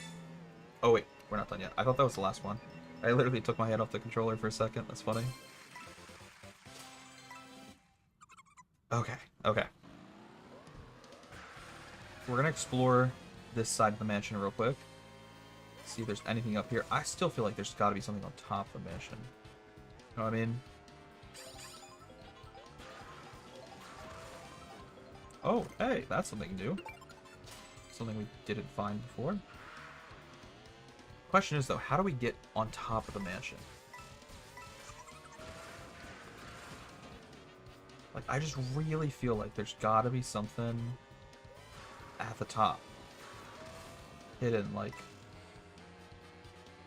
Oh wait, we're not done yet. I thought that was the last one. I literally took my hand off the controller for a second. That's funny. Okay, okay. We're gonna explore this side of the mansion real quick. See if there's anything up here. I still feel like there's gotta be something on top of the mansion. You know what I mean? Oh, hey, that's something new. Something we didn't find before. Question is, though, how do we get on top of the mansion? Like, I just really feel like there's gotta be something at the top. Hidden, like,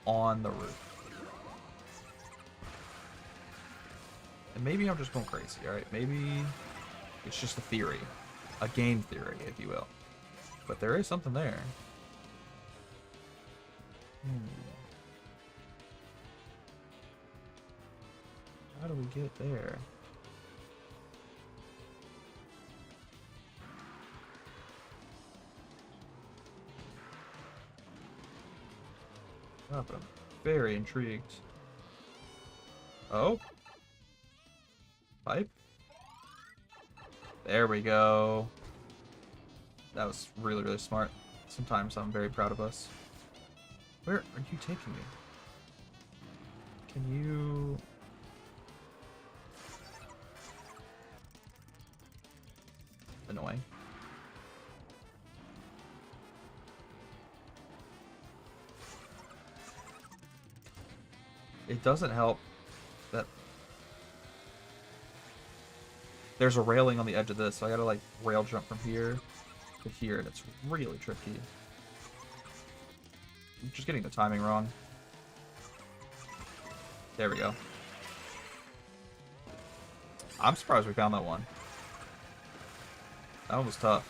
on the roof. And maybe I'm just going crazy, alright? Maybe it's just a theory. A game theory, if you will. But there is something there. How do we get there? Oh, but I'm very intrigued. Oh? Pipe? There we go. That was really, really smart. Sometimes I'm very proud of us. Where are you taking me? Can you... Annoying. It doesn't help that there's a railing on the edge of this, so I gotta like rail jump from here to here, and it's really tricky. I'm just getting the timing wrong. There we go. I'm surprised we found that one. That one was tough.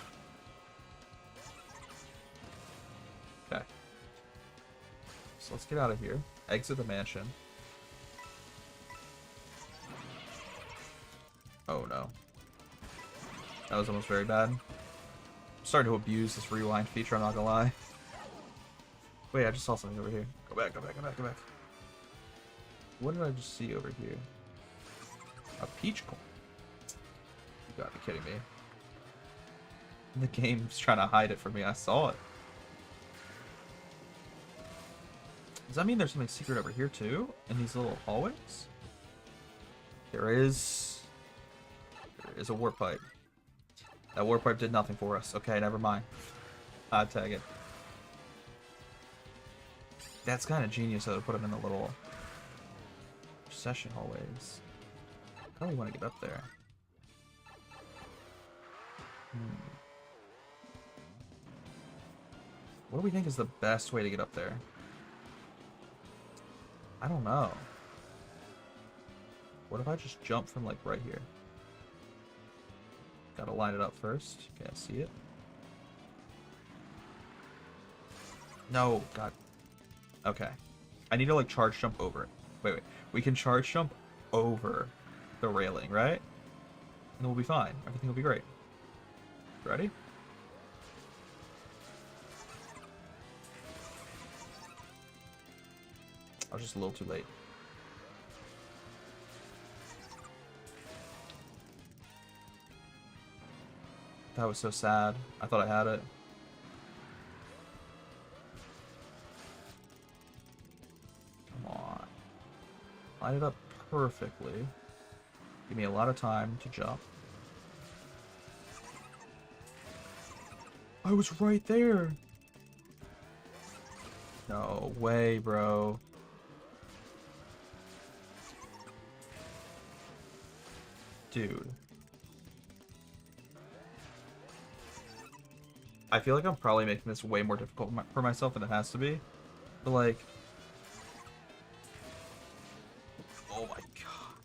Okay. So let's get out of here. Exit the mansion. Oh no. That was almost very bad. I'm starting to abuse this rewind feature, I'm not gonna lie. Wait, I just saw something over here. Go back, go back, go back, go back. What did I just see over here? A peach coin. You gotta be kidding me. The game's trying to hide it from me. I saw it. Does that mean there's something secret over here too? In these little hallways? There is a warp pipe. That warp pipe did nothing for us. Okay, never mind. I'd tag it. That's kind of genius though, to put them in the little session hallways. I really want to get up there. What do we think is the best way to get up there? I don't know. What if I just jump from like right here? Gotta line it up first. Can't see it. No, God. Okay. I need to like charge jump over it. Wait. We can charge jump over the railing, right? And we'll be fine. Everything will be great. Ready? I was just a little too late. That was so sad. I thought I had it. Come on. Line it up perfectly. Give me a lot of time to jump. I was right there. No way, bro. Dude. I feel like I'm probably making this way more difficult for myself than it has to be. But like, oh my god.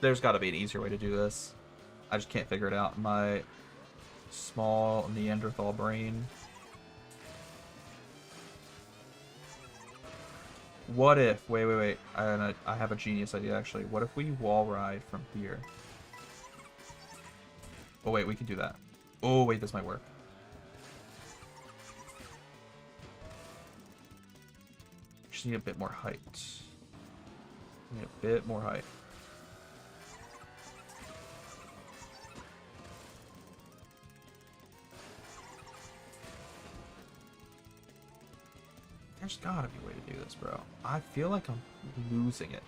There's got to be an easier way to do this. I just can't figure it out in my small Neanderthal brain. What if... Wait. I have a genius idea, actually. What if we wall ride from here? Oh, wait, we can do that. Oh, wait, this might work. Just need a bit more height. Need a bit more height. There's gotta be a way to do this, bro. I feel like I'm losing it.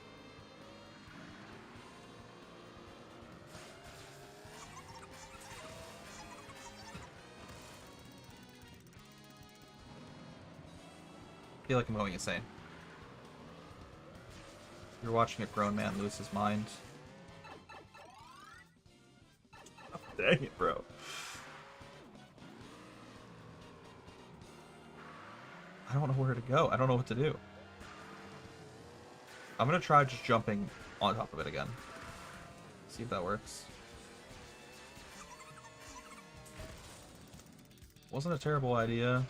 I feel like I'm going insane. You're watching a grown man lose his mind. Oh, dang it, bro. I don't know where to go. I don't know what to do. I'm gonna try just jumping on top of it again. See if that works. Wasn't a terrible idea.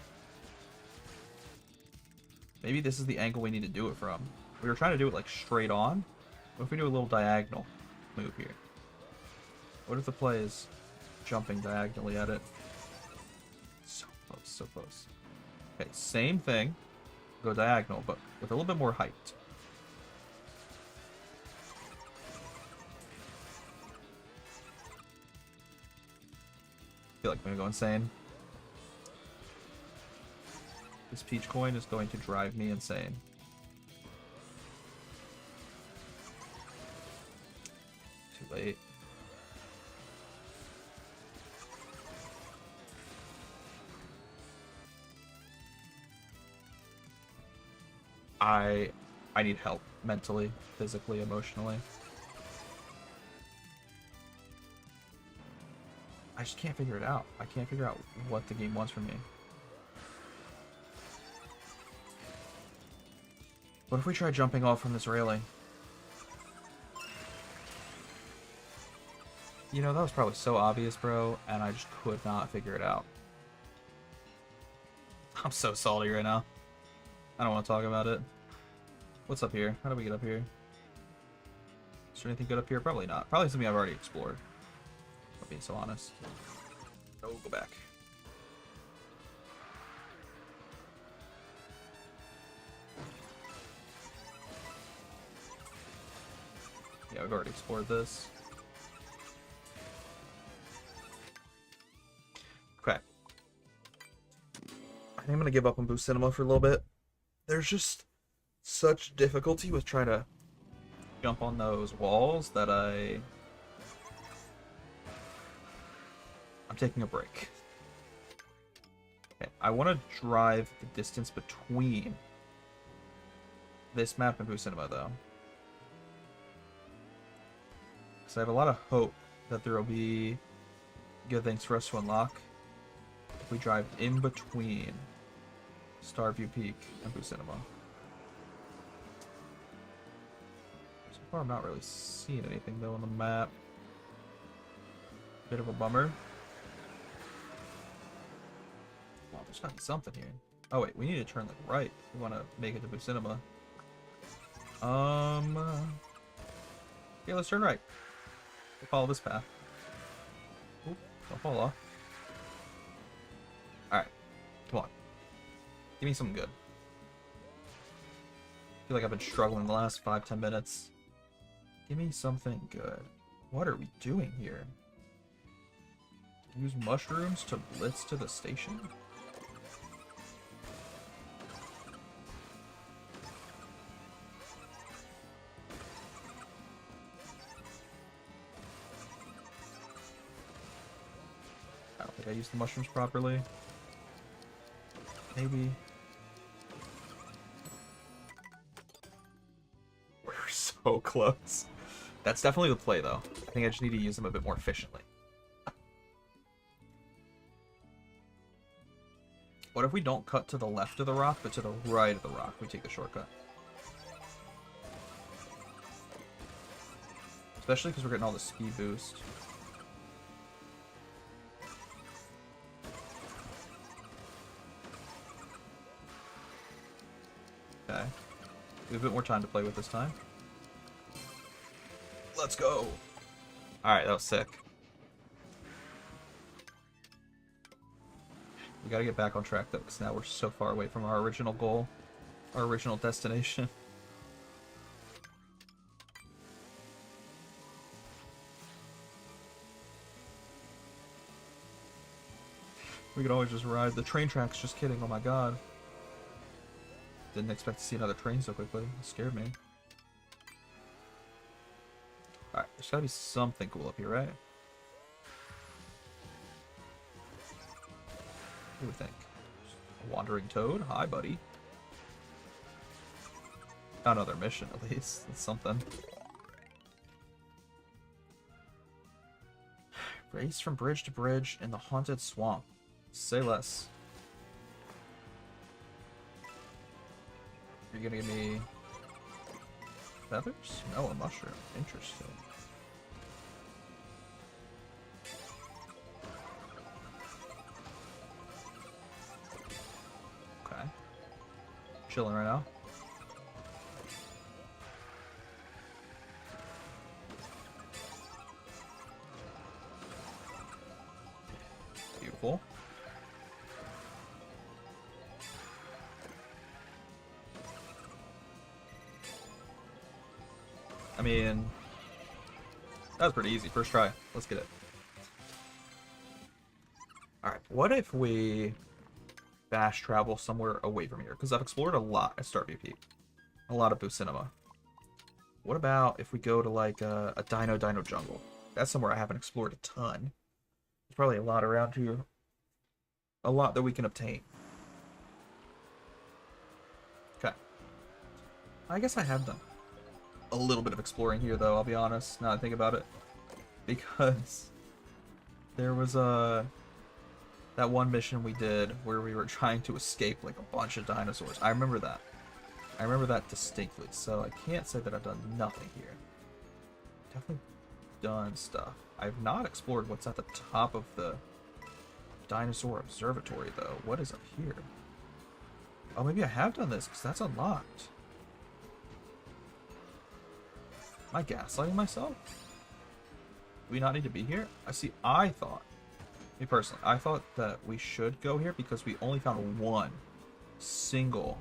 Maybe this is the angle we need to do it from. We were trying to do it like straight on. What if we do a little diagonal move here? What if the play is jumping diagonally at it? So close, so close. Okay, same thing. Go diagonal, but with a little bit more height. I feel like I'm gonna go insane. This peach coin is going to drive me insane. Too late. I need help mentally, physically, emotionally. I just can't figure it out. I can't figure out what the game wants from me. What if we try jumping off from this railing? You know, that was probably so obvious, bro, and I just could not figure it out. I'm so salty right now. I don't want to talk about it. What's up here? How do we get up here? Is there anything good up here? Probably not. Probably something I've already explored. If I'm being so honest. Oh, go back. Yeah, we've already explored this. Okay. I think I'm gonna give up on Boost Cinema for a little bit. There's just such difficulty with trying to jump on those walls that I'm taking a break. Okay, I want to drive the distance between this map and Boost Cinema, though. Because I have a lot of hope that there will be good things for us to unlock if we drive in between Starview Peak and Boost Cinema. So far, I'm not really seeing anything, though, on the map. Bit of a bummer. Well, there's gotta be something here. Oh, wait, we need to turn, like, right if we want to make it to Boost Cinema. Yeah, let's turn right. We'll follow this path. Oop, don't fall off. Alright, come on. Give me something good. I feel like I've been struggling the last 5-10 minutes. Give me something good. What are we doing here? Use mushrooms to blitz to the station? I don't think I used the mushrooms properly. Maybe. We're so close. That's definitely the play, though. I think I just need to use them a bit more efficiently. What if we don't cut to the left of the rock, but to the right of the rock? We take the shortcut. Especially because we're getting all the speed boost. Okay. We have a bit more time to play with this time. Let's go! Alright, that was sick. We gotta get back on track though, because now we're so far away from our original goal. Our original destination. We could always just ride the train tracks, just kidding, oh my god. Didn't expect to see another train so quickly. It scared me. Alright, there's gotta be something cool up here, right? What do we think? A wandering toad? Hi, buddy. Got another mission, at least. That's something. Race from bridge to bridge in the haunted swamp. Say less. Are you gonna give me feathers? No, a mushroom. Interesting. Okay. Chilling right now. Beautiful. I mean, that was pretty easy. First try. Let's get it. Alright, what if we fast travel somewhere away from here? Because I've explored a lot at Start VP. A lot of Boost Cinema. What about if we go to like a Dino Jungle? That's somewhere I haven't explored a ton. There's probably a lot around here. A lot that we can obtain. Okay. I guess I have done a little bit of exploring here, though, I'll be honest, now that I think about it. Because there was that one mission we did where we were trying to escape like a bunch of dinosaurs. I remember that. I remember that distinctly, so I can't say that I've done nothing here. Definitely done stuff. I've not explored what's at the top of the dinosaur observatory, though. What is up here? Oh, maybe I have done this, because that's unlocked. Am I gaslighting myself? Do we not need to be here? I thought, me personally, I thought that we should go here because we only found one single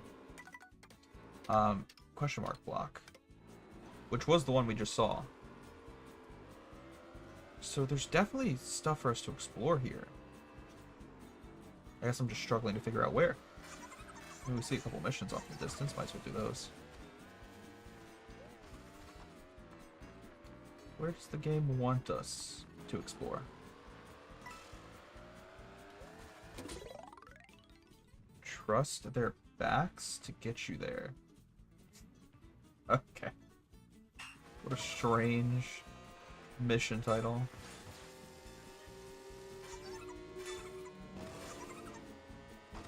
question mark block, which was the one we just saw. So there's definitely stuff for us to explore here. I guess I'm just struggling to figure out where. Maybe we see a couple missions off in the distance, might as well do those. Where does the game want us to explore? Trust their backs to get you there. Okay. What a strange mission title.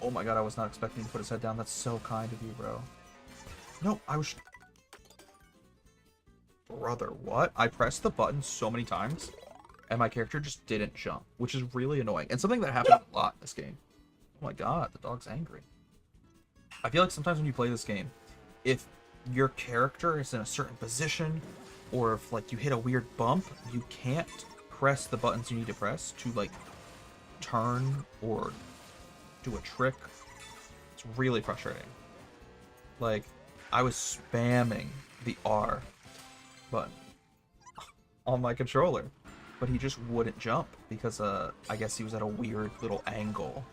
Oh my god, I was not expecting to put his head down. That's so kind of you, bro. No, I was... Brother, what? I pressed the button so many times, and my character just didn't jump, which is really annoying. And something that happens a lot in this game. Oh my god, the dog's angry. I feel like sometimes when you play this game, if your character is in a certain position, or if like you hit a weird bump, you can't press the buttons you need to press to like turn or do a trick. It's really frustrating. Like, I was spamming the R button on my controller, but he just wouldn't jump because I guess he was at a weird little angle.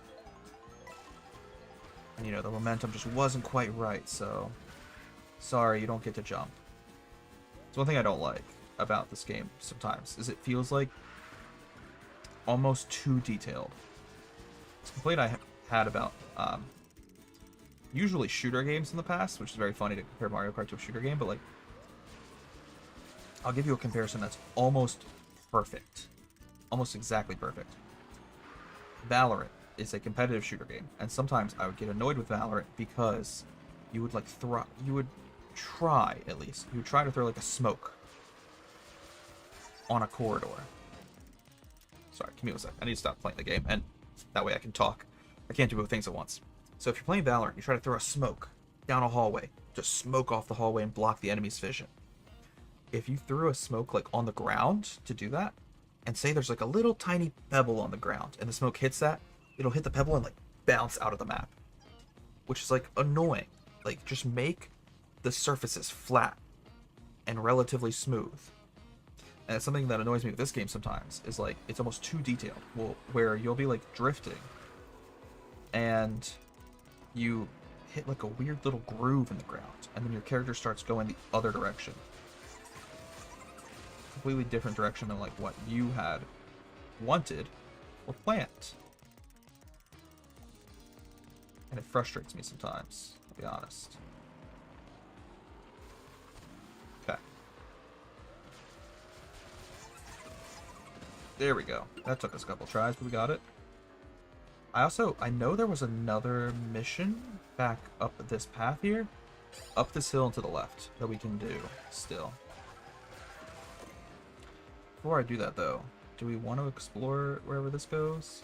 And, you know, the momentum just wasn't quite right, so sorry, you don't get to jump. It's one thing I don't like about this game sometimes, is it feels like almost too detailed. It's a complaint I had about usually shooter games in the past, which is very funny to compare Mario Kart to a shooter game, but like, I'll give you a comparison that's almost perfect. Almost exactly perfect. Valorant. is a competitive shooter game, and sometimes I would get annoyed with Valorant because you would like you would try at least you would try to throw like a smoke on a corridor. Sorry, give me a sec. I need to stop playing the game, and that way I can talk. I can't do both things at once. So if you're playing Valorant, you try to throw a smoke down a hallway, just smoke off the hallway and block the enemy's vision. If you threw a smoke like on the ground to do that, and say there's like a little tiny pebble on the ground, and the smoke hits that, it'll hit the pebble and like bounce out of the map, which is like annoying. Like, just make the surfaces flat and relatively smooth. And it's something that annoys me with this game sometimes, is like it's almost too detailed. Well, where you'll be like drifting and you hit like a weird little groove in the ground, and then your character starts going the other direction. Completely different direction than like what you had wanted or planned. And it frustrates me sometimes, to be honest. Okay. There we go. That took us a couple tries, but we got it. I know there was another mission back up this path here, up this hill and to the left, that we can do still. Before I do that though, do we want to explore wherever this goes?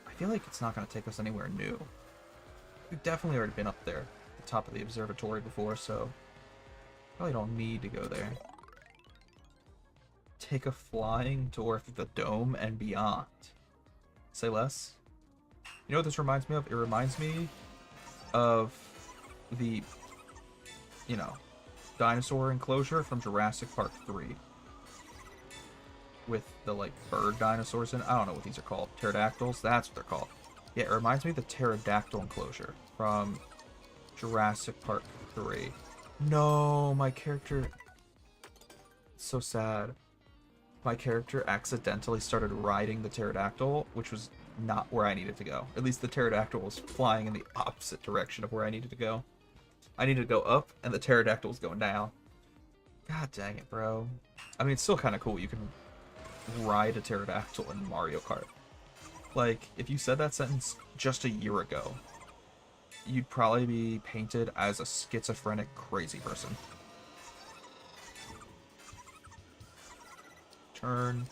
I feel like it's not going to take us anywhere new. We've definitely already been up there, at the top of the observatory before, so probably don't need to go there. Take a flying tour through the dome and beyond. Say less. You know what this reminds me of? It reminds me of the, you know, dinosaur enclosure from Jurassic Park 3. With the, like, bird dinosaurs in it. I don't know what these are called. Pterodactyls? That's what they're called. Yeah, it reminds me of the pterodactyl enclosure from Jurassic Park 3. No, my character... It's so sad. My character accidentally started riding the pterodactyl, which was not where I needed to go. At least the pterodactyl was flying in the opposite direction of where I needed to go. I needed to go up, and the pterodactyl was going down. God dang it, bro. I mean, it's still kind of cool. You can ride a pterodactyl in Mario Kart. Like, if you said that sentence just a year ago, you'd probably be painted as a schizophrenic, crazy person. Turn.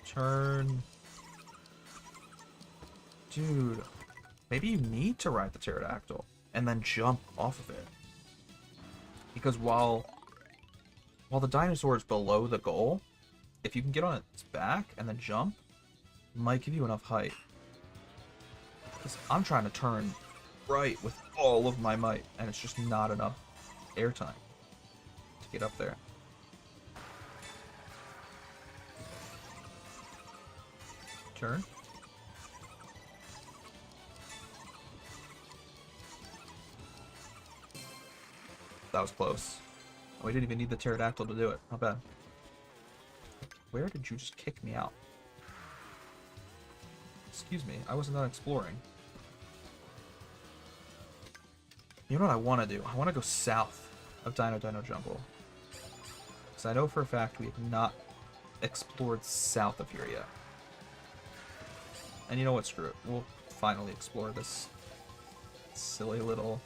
Turn. Dude, maybe you need to ride the pterodactyl and then jump off of it. Because while the dinosaur is below the goal, if you can get on its back and then jump, it might give you enough height. Because I'm trying to turn right with all of my might, and it's just not enough airtime to get up there. Turn. That was close. We didn't even need the pterodactyl to do it. Not bad. Where did you just kick me out? Excuse me, I wasn't done exploring. You know what I want to do? I want to go south of Dino Jungle. Because I know for a fact we have not explored south of here yet. And you know what? Screw it. We'll finally explore this silly little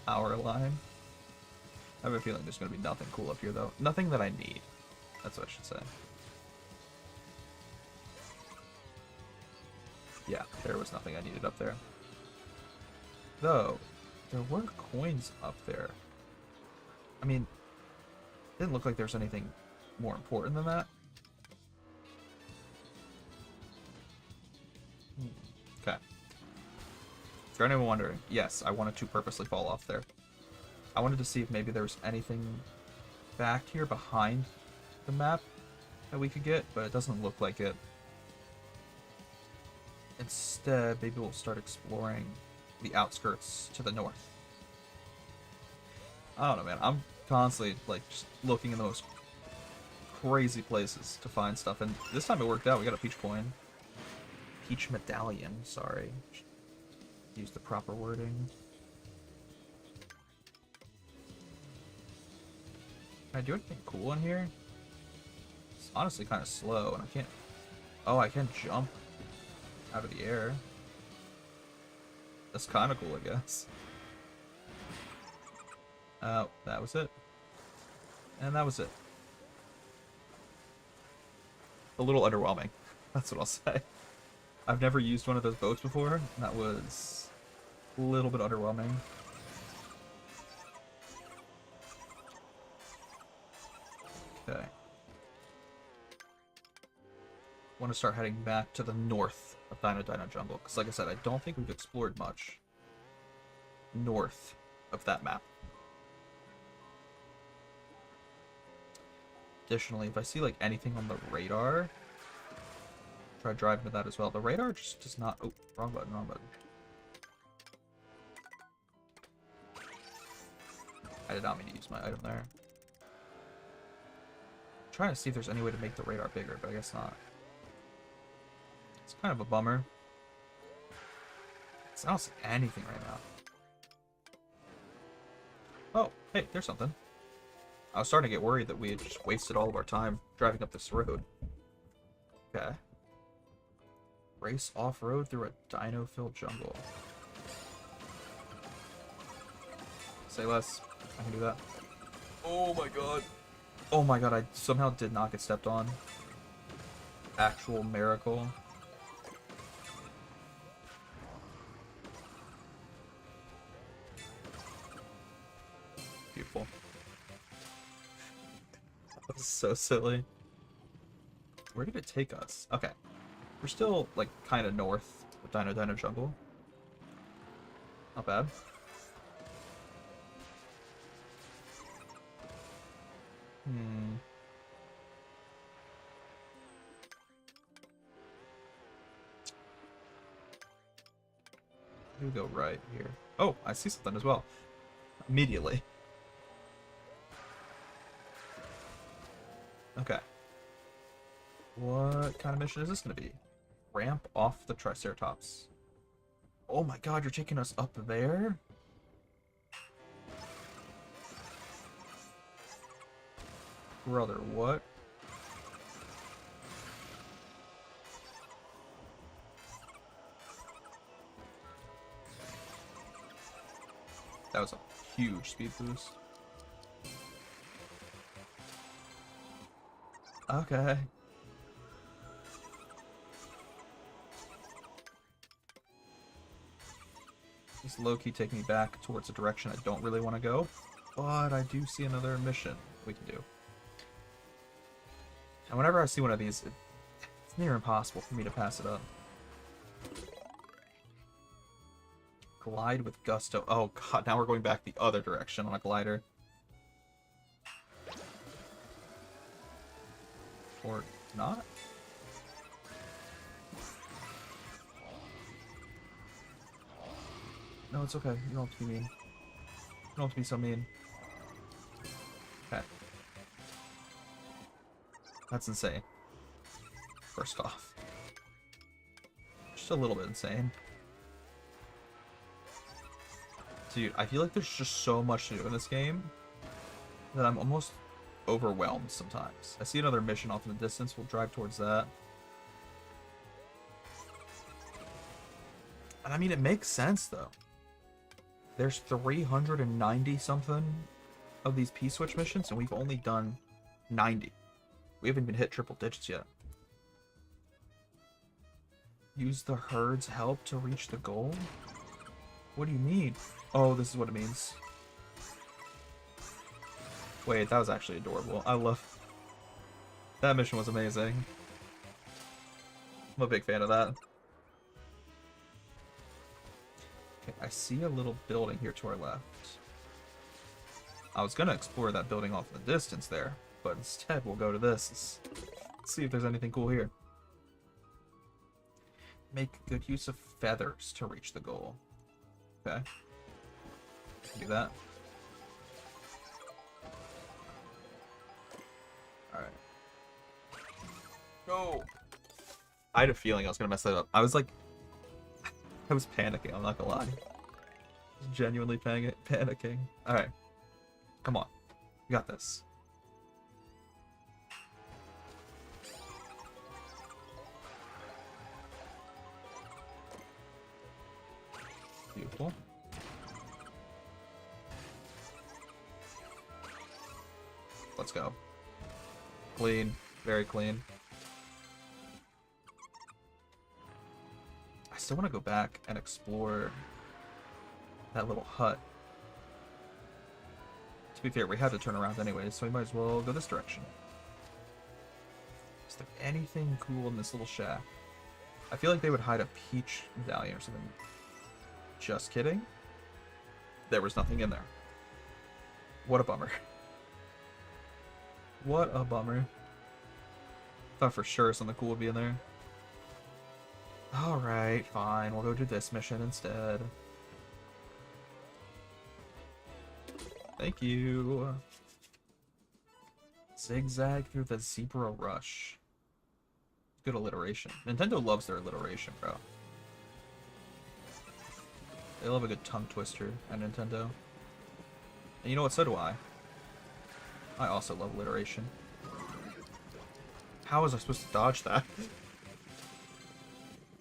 hour line. I have a feeling there's going to be nothing cool up here, though. Nothing that I need. That's what I should say. Yeah, there was nothing I needed up there. Though, there were coins up there. I mean, it didn't look like there was anything more important than that. Okay. For anyone wondering, yes, I wanted to purposely fall off there. I wanted to see if maybe there was anything back here behind the map that we could get, but it doesn't look like it. Instead, maybe we'll start exploring the outskirts to the north. I don't know, man. I'm constantly, like, just looking in the most crazy places to find stuff, and this time it worked out. We got a peach coin. Peach medallion, sorry. Use the proper wording. Can I do anything cool in here? It's honestly kind of slow, and I can't... Oh, I can jump out of the air. That's kind of cool, I guess. Oh, that was it. And that was it. A little underwhelming. That's what I'll say. I've never used one of those boats before, and that was a little bit underwhelming. Okay. Want to start heading back to the north of Dino Jungle, because like I said, I don't think we've explored much north of that map. Additionally, if I see like anything on the radar, try driving to that as well. The radar just does not... Oh, wrong button, wrong button. I did not mean to use my item there. I'm trying to see if there's any way to make the radar bigger, but I guess not. It's kind of a bummer. I don't see anything right now. Oh, hey, there's something. I was starting to get worried that we had just wasted all of our time driving up this road. Okay. Race off-road through a dino-filled jungle. Say less. I can do that. Oh my god. Oh my god, I somehow did not get stepped on. Actual miracle. Beautiful. That was so silly. Where did it take us? Okay. We're still, like, kind of north of Dino Jungle. Not bad. We go right here. Oh, I see something as well. Immediately. Okay. What kind of mission is this going to be? Ramp off the Triceratops. Oh my god, you're taking us up there? Brother, what? That was a huge speed boost. Okay. Just low-key take me back towards a direction I don't really want to go, but I do see another mission we can do. And whenever I see one of these, it's near impossible for me to pass it up. Glide with gusto. Oh god, now we're going back the other direction on a glider. Or not? No, it's okay. You don't have to be mean. You don't have to be so mean. Okay. That's insane. First off. Just a little bit insane. Dude, I feel like there's just so much to do in this game that I'm almost overwhelmed sometimes. I see another mission off in the distance. We'll drive towards that. And I mean, it makes sense, though. There's 390 something of these P-switch missions, and we've only done 90. We haven't even hit triple digits yet. Use the herd's help to reach the goal? What do you mean? Oh, this is what it means. Wait, that was actually adorable. I love... That mission was amazing. I'm a big fan of that. Okay, I see a little building here to our left. I was gonna explore that building off in the distance there, but instead we'll go to this. Let's see if there's anything cool here. Make good use of feathers to reach the goal. Okay. Do that. Alright. Go! I had a feeling I was gonna mess that up. I was like... I was panicking, I'm not gonna lie. I was genuinely panicking. Alright. Come on. You got this. Beautiful. Let's go. Clean. Very clean. I still want to go back and explore that little hut. To be fair, we had to turn around anyway, so we might as well go this direction. Is there anything cool in this little shack? I feel like they would hide a peach medallion or something. Just kidding. There was nothing in there. What a bummer. What a bummer. Thought for sure something cool would be in there. Alright, fine. We'll go do this mission instead. Thank you. Zigzag through the zebra rush. Good alliteration. Nintendo loves their alliteration, bro. They love a good tongue twister at Nintendo. And you know what? So do I. I also love alliteration. How was I supposed to dodge that?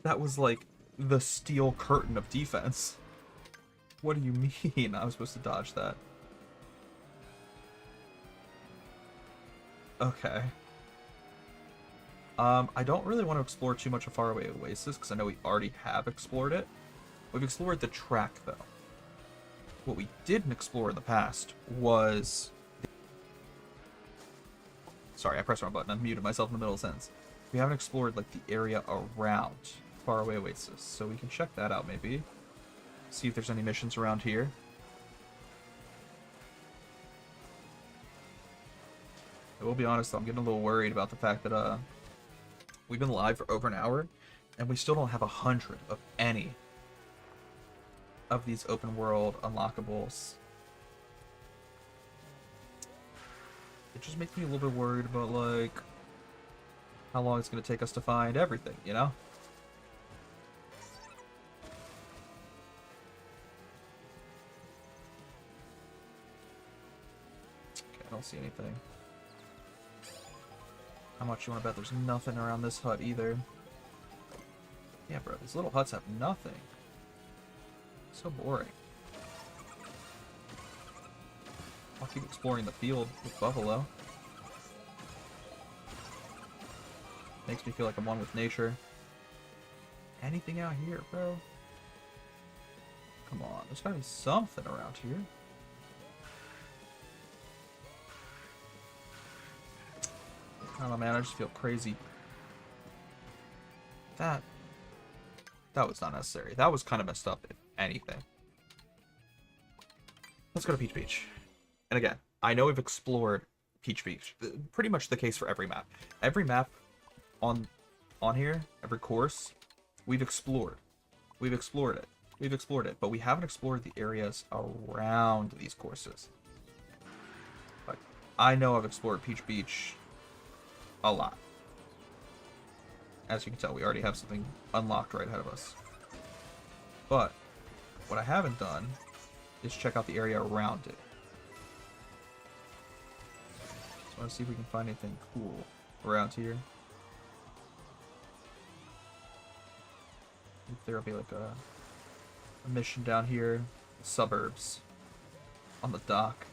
That was like the steel curtain of defense. What do you mean I was supposed to dodge that? Okay. I don't really want to explore too much of Faraway Oasis because I know we already have explored it. We've explored the track though. What we didn't explore in the past was... Sorry, I pressed the wrong button. I muted myself in the middle of the sentence. We haven't explored like the area around Faraway Oasis, so we can check that out maybe. See if there's any missions around here. I will be honest though, I'm getting a little worried about the fact that we've been live for over an hour and we still don't have 100 of any of these open world unlockables. It just makes me a little bit worried about like how long it's going to take us to find everything, you know? Okay, I don't see anything. How much you want to bet there's nothing around this hut either? Yeah, bro, these little huts have nothing. So boring. I'll keep exploring the field with Buffalo. Makes me feel like I'm one with nature. Anything out here, bro? Come on, there's gotta be something around here. I don't know, man, I just feel crazy. That was not necessary. That was kind of messed up, if anything. Let's go to Peach Beach. And again, I know we've explored Peach Beach. Pretty much the case for every map. Every map on here, every course, we've explored. We've explored it. We've explored it, but we haven't explored the areas around these courses. Like, I know I've explored Peach Beach a lot. As you can tell, we already have something unlocked right ahead of us. But what I haven't done is check out the area around it. So I want to see if we can find anything cool around here. If there'll be like a mission down here, suburbs, on the dock.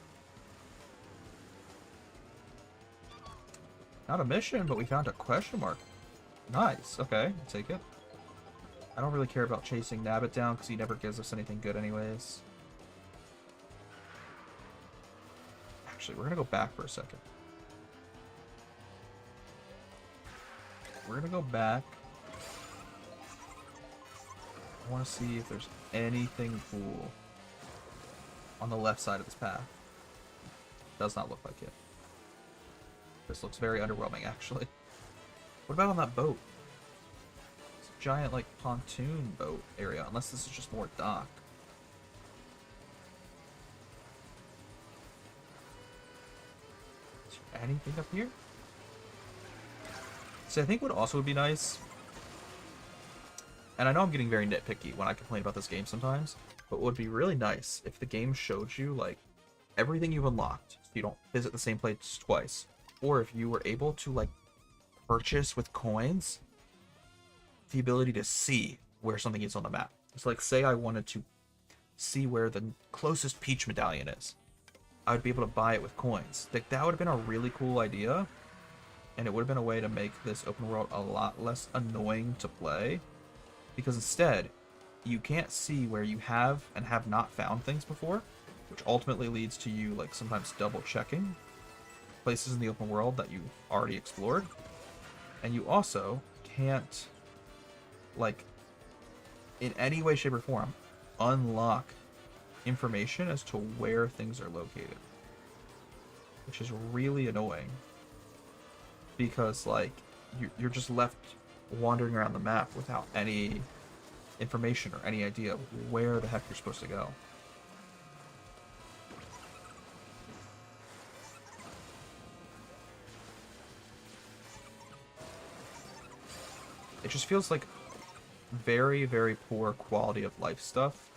Not a mission, but we found a question mark. Nice. Okay, I'll take it. I don't really care about chasing Nabbit down because he never gives us anything good anyways. Actually, we're going to go back for a second. We're going to go back. I want to see if there's anything cool on the left side of this path. Does not look like it. This looks very underwhelming, actually. What about on that boat? It's a giant, like, pontoon boat area, unless this is just more dock. Is there anything up here? See, I think what also would be nice, and I know I'm getting very nitpicky when I complain about this game sometimes, but what would be really nice if the game showed you, like, everything you've unlocked, so you don't visit the same place twice. Or if you were able to, like, purchase with coins the ability to see where something is on the map. It's like, say I wanted to see where the closest Peach medallion is. I would be able to buy it with coins. Like, that would have been a really cool idea, and it would have been a way to make this open world a lot less annoying to play, because instead, you can't see where you have and have not found things before, which ultimately leads to you, like, sometimes double checking places in the open world that you've already explored. And you also can't, like, in any way, shape, or form, unlock information as to where things are located, which is really annoying, because, like, you're just left wandering around the map without any information or any idea of where the heck you're supposed to go. It just feels like very, very poor quality of life stuff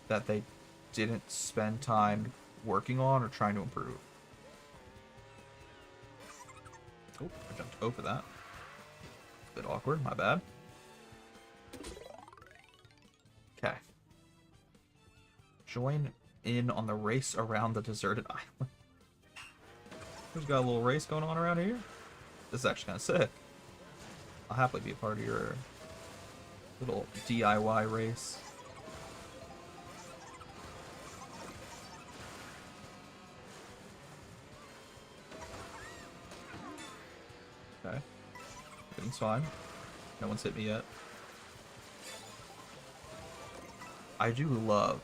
that they didn't spend time working on or trying to improve. Oh, I jumped over that. A bit awkward, my bad. Okay. Join in on the race around the deserted island. Who's got a little race going on around here? This is actually kind of sick. I'll happily be a part of your little DIY race. Okay. Everything's fine. No one's hit me yet. I do love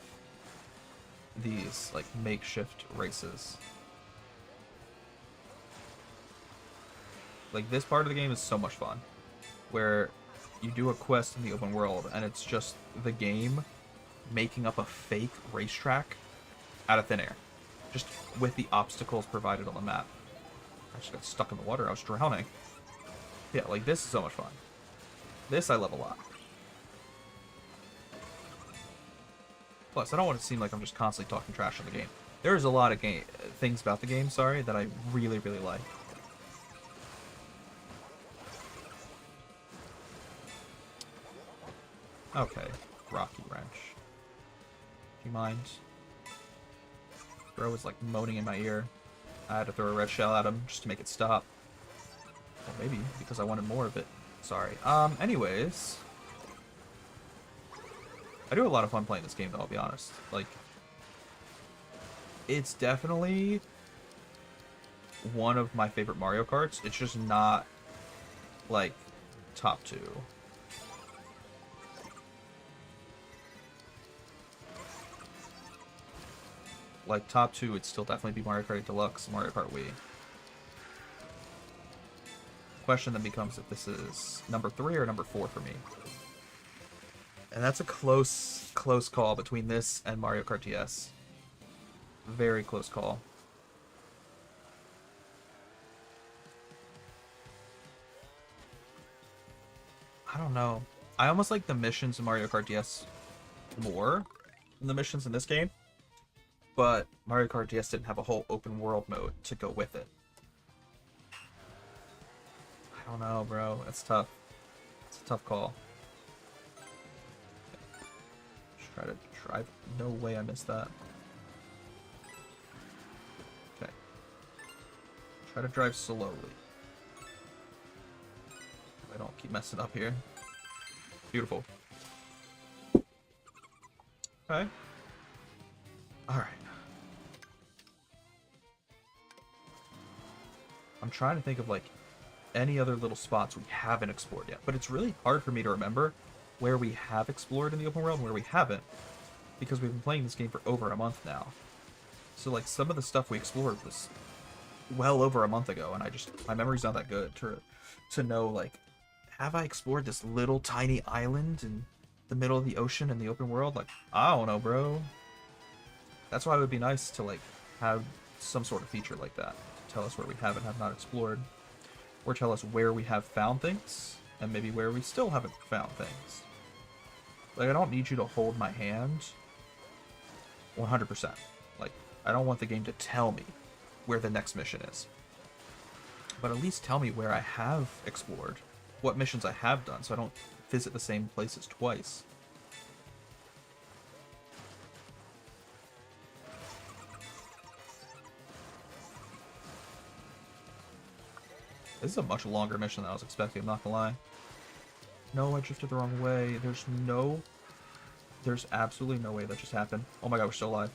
these, like, makeshift races. Like, this part of the game is so much fun, where you do a quest in the open world, and it's just the game making up a fake racetrack out of thin air, just with the obstacles provided on the map. I just got stuck in the water. I was drowning. Yeah, like, this is so much fun. This I love a lot. Plus, I don't want to seem like I'm just constantly talking trash on the game. There's a lot of things about the game, sorry, that I really, really like. Okay, Rocky Wrench. Do you mind? Bro was like moaning in my ear. I had to throw a red shell at him just to make it stop. Well, maybe because I wanted more of it. Sorry. Anyways. I do have a lot of fun playing this game, though, I'll be honest. Like, it's definitely one of my favorite Mario Karts. It's just not, like, top 2. Like, top 2 would still definitely be Mario Kart 8 Deluxe and Mario Kart Wii. Question then becomes if this is number 3 or number 4 for me. And that's a close call between this and Mario Kart DS. Very close call. I don't know. I almost like the missions in Mario Kart DS more than the missions in this game. But Mario Kart DS didn't have a whole open world mode to go with it. I don't know, bro. It's tough. It's a tough call. Just try to drive. No way I missed that. Okay. Try to drive slowly. I don't keep messing up here. Beautiful. Okay. Alright. I'm trying to think of, like, any other little spots we haven't explored yet. But it's really hard for me to remember where we have explored in the open world and where we haven't. Because we've been playing this game for over a month now. So, like, some of the stuff we explored was well over a month ago. And my memory's not that good to know, like, have I explored this little tiny island in the middle of the ocean in the open world? Like, I don't know, bro. That's why it would be nice to, like, have some sort of feature like that. To tell us where we have and have not explored. Or tell us where we have found things, and maybe where we still haven't found things. Like, I don't need you to hold my hand 100%. Like, I don't want the game to tell me where the next mission is. But at least tell me where I have explored, what missions I have done, so I don't visit the same places twice. This is a much longer mission than I was expecting, I'm not gonna lie. No, I drifted the wrong way. There's absolutely no way that just happened. Oh my god, we're still alive.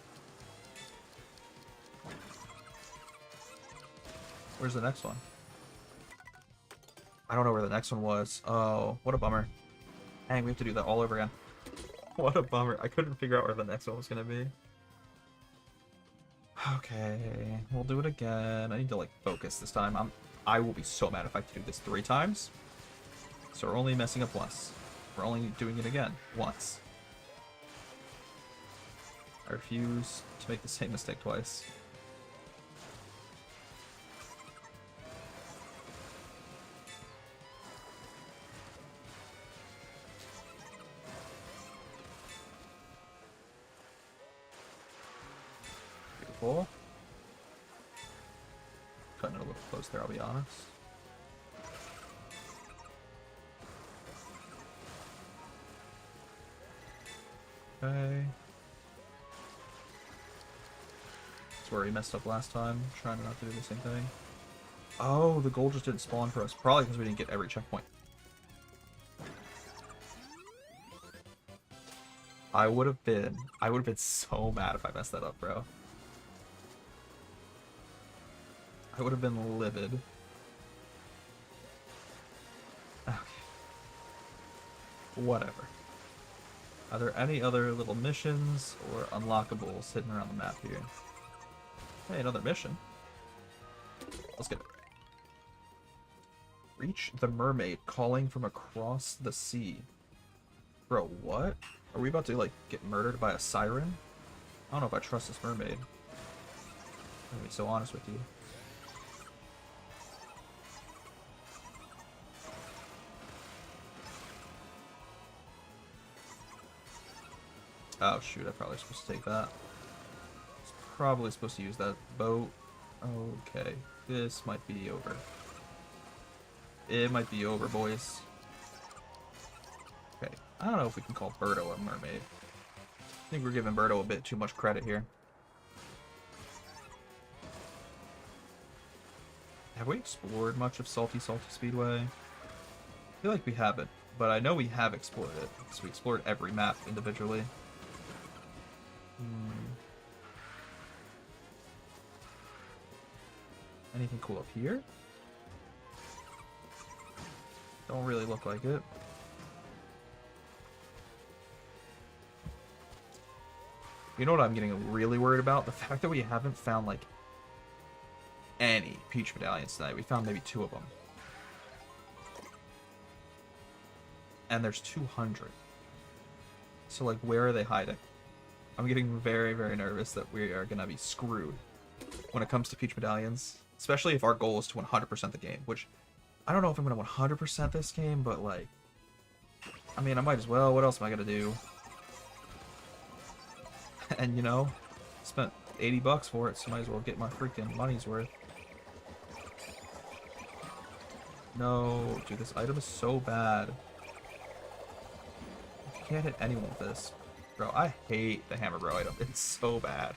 Where's the next one? I don't know where the next one was. Oh, what a bummer. Dang, we have to do that all over again. What a bummer. I couldn't figure out where the next one was gonna be. Okay, we'll do it again. I need to, like, focus this time. I will be so mad if I have to do this 3 times. So we're only messing up once. We're only doing it again once. I refuse to make the same mistake twice. Beautiful. Cutting it a little close there, I'll be honest. Okay. That's where we messed up last time, trying not to do the same thing. Oh, the gold just didn't spawn for us. Probably because we didn't get every checkpoint. I would have been so mad if I messed that up, bro. I would have been livid. Okay. Whatever. Are there any other little missions or unlockables hidden around the map here? Hey, another mission. Let's get it. Reach the mermaid calling from across the sea. Bro, what? Are we about to, like, get murdered by a siren? I don't know if I trust this mermaid. I'm gonna be so honest with you. Oh shoot, I'm probably supposed to take that. It's probably supposed to use that boat. Okay, this might be over. It might be over, boys. Okay, I don't know if we can call Birdo a mermaid. I think we're giving Birdo a bit too much credit here. Have we explored much of Salty Speedway? I feel like we haven't, but I know we have explored it, because we explored every map individually. Anything cool up here? Don't really look like it. You know what I'm getting really worried about? The fact that we haven't found, like, any Peach medallions tonight. We found maybe 2 of them. And there's 200. So, like, where are they hiding? I'm getting very, very nervous that we are gonna be screwed when it comes to Peach medallions. Especially if our goal is to 100% the game, which I don't know if I'm gonna 100% this game, but, like, I mean, I might as well. What else am I gonna do? And, you know, spent 80 bucks for it, so might as well get my freaking money's worth. No, dude, this item is so bad. You can't hit anyone with this. Bro, I hate the Hammer Bro item. It's so bad.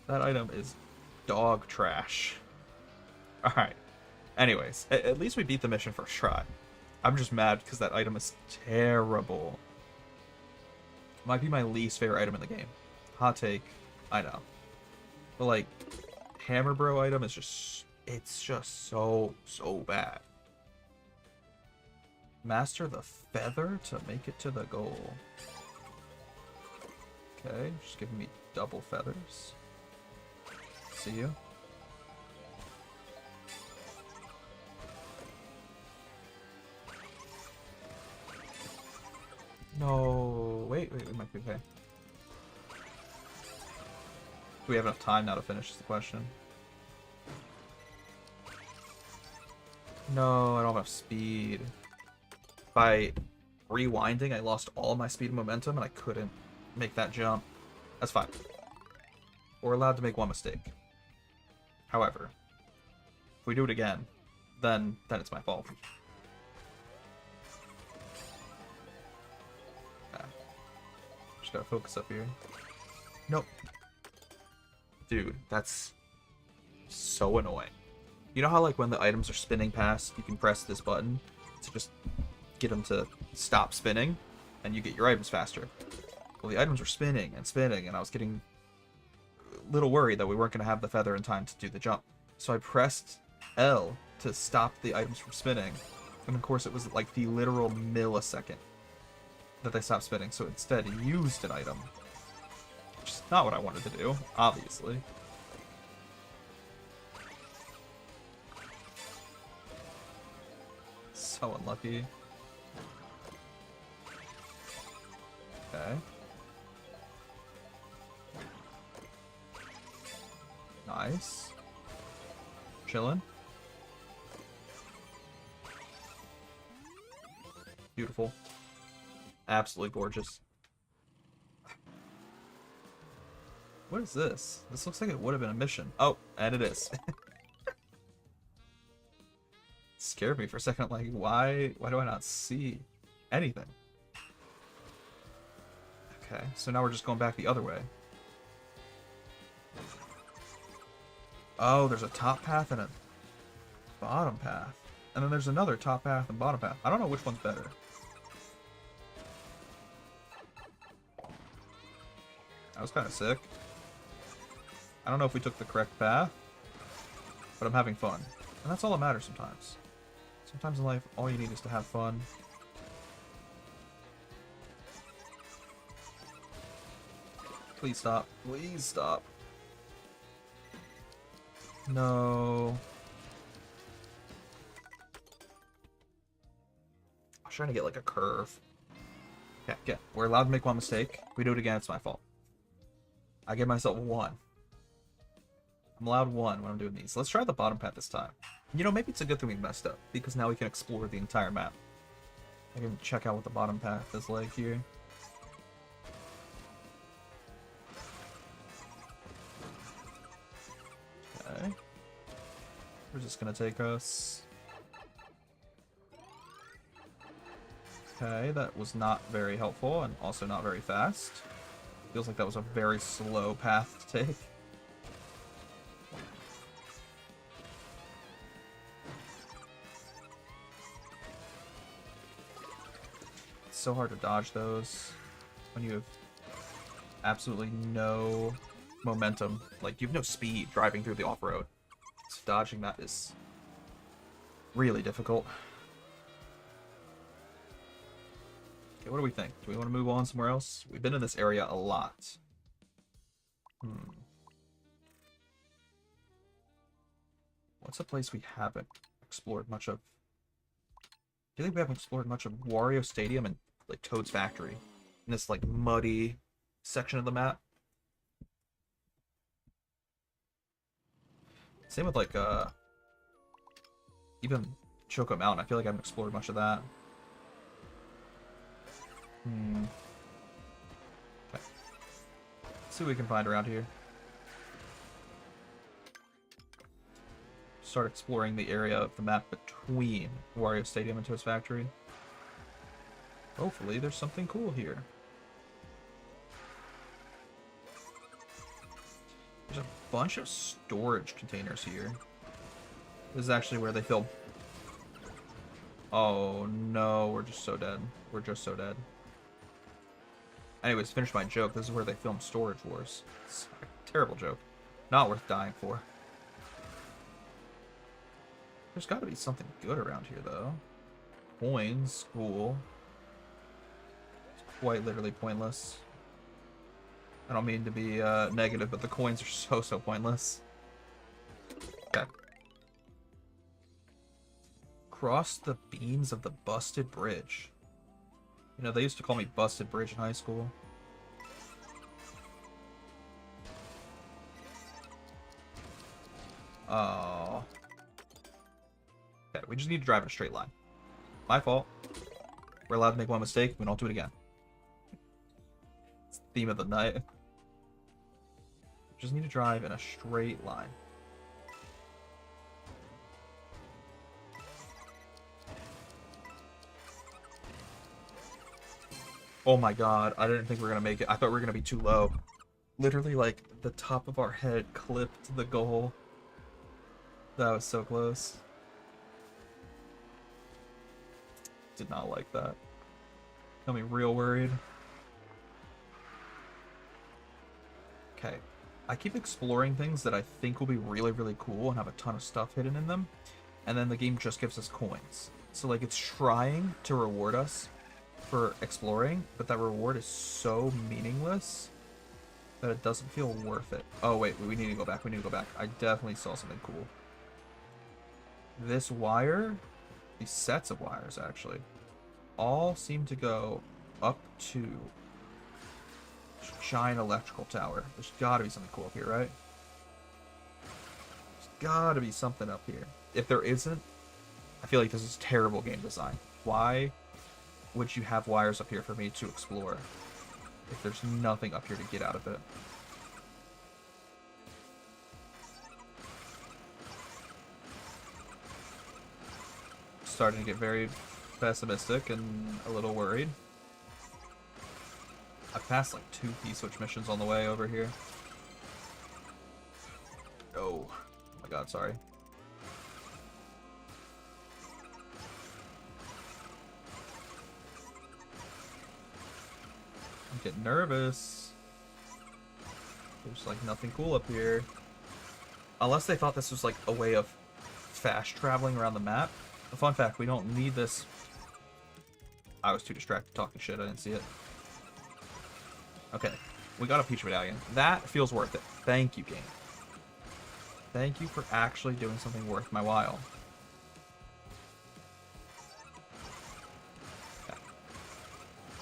That item is dog trash. Alright. Anyways, at least we beat the mission first try. I'm just mad because that item is terrible. Might be my least favorite item in the game. Hot take, I know. But, like, Hammer Bro item is just, it's just so bad. Master the feather to make it to the goal. Okay, just giving me double feathers. See you. No, wait, we might be okay. Do we have enough time now to finish is the question. No, I don't have enough speed. By rewinding, I lost all my speed and momentum, and I couldn't make that jump. That's fine. We're allowed to make one mistake. However, if we do it again, then it's my fault. Just gotta focus up here. Nope. Dude, that's so annoying. You know how like when the items are spinning past, you can press this button to just get them to stop spinning, and you get your items faster. Well, the items were spinning and spinning, and I was getting a little worried that we weren't going to have the feather in time to do the jump. So I pressed L to stop the items from spinning, and of course it was like the literal millisecond that they stopped spinning, so instead used an item. Which is not what I wanted to do, obviously. So unlucky. Okay. Nice. Chillin'. Beautiful. Absolutely gorgeous. What is this? This looks like it would have been a mission. Oh, and it is. Scared me for a second. Like, why do I not see anything? Okay, so now we're just going back the other way. Oh, there's a top path and a bottom path. And then there's another top path and bottom path. I don't know which one's better. That was kind of sick. I don't know if we took the correct path, but I'm having fun. And that's all that matters sometimes. Sometimes in life, all you need is to have fun. Please stop. Please stop. No. I was trying to get like a curve. Yeah. We're allowed to make one mistake. If we do it again, it's my fault. I give myself 1. I'm allowed 1 when I'm doing these. Let's try the bottom path this time. You know, maybe it's a good thing we messed up, because now we can explore the entire map. I can check out what the bottom path is like here. Okay. Where's this gonna take us? Okay, that was not very helpful, and also not very fast. Feels like that was a very slow path to take. It's so hard to dodge those when you have absolutely no momentum. Like, you have no speed driving through the off-road. So dodging that is really difficult. Okay, what do we think? Do we want to move on somewhere else? We've been in this area a lot. What's a place we haven't explored much of? I feel like we haven't explored much of Wario Stadium and like Toad's Factory in this like muddy section of the map. Same with like even Choco Mountain. I feel like I haven't explored much of that. Okay. Let's see what we can find around here. Start exploring the area of the map between Wario Stadium and Toad's Factory. Hopefully there's something cool here. There's a bunch of storage containers here. This is actually where they film. Oh no, we're just so dead. We're just so dead. Anyways, finish my joke. This is where they film Storage Wars. It's a terrible joke. Not worth dying for. There's got to be something good around here, though. Coins, cool. It's quite literally pointless. I don't mean to be negative, but the coins are so pointless. Okay. Cross the beams of the busted bridge. You know, they used to call me Busted Bridge in high school. Oh. Okay, we just need to drive in a straight line. My fault. We're allowed to make one mistake. We don't do it again. It's the theme of the night. We just need to drive in a straight line. Oh my god, I didn't think we were gonna make it. I thought we were gonna be too low. Literally, like, the top of our head clipped the goal. That was so close. Did not like that. Got me real worried. Okay. I keep exploring things that I think will be really, really cool and have a ton of stuff hidden in them. And then the game just gives us coins. So, like, it's trying to reward us for exploring, but that reward is so meaningless that it doesn't feel worth it. Oh, wait, we need to go back. We need to go back. I definitely saw something cool. This wire, these sets of wires, actually, all seem to go up to giant electrical tower. There's gotta be something cool up here, right? There's gotta be something up here. If there isn't, I feel like this is terrible game design. Why would you have wires up here for me to explore if there's nothing up here to get out of it? Starting to get very pessimistic and a little worried. I've passed like 2 P-switch missions on the way over here. Oh my god, sorry. I'm getting nervous. There's like nothing cool up here. Unless they thought this was like a way of fast traveling around the map. A fun fact, we don't need this. I was too distracted talking shit, I didn't see it. Okay, we got a Peach Medallion. That feels worth it. Thank you, game. Thank you for actually doing something worth my while. Okay.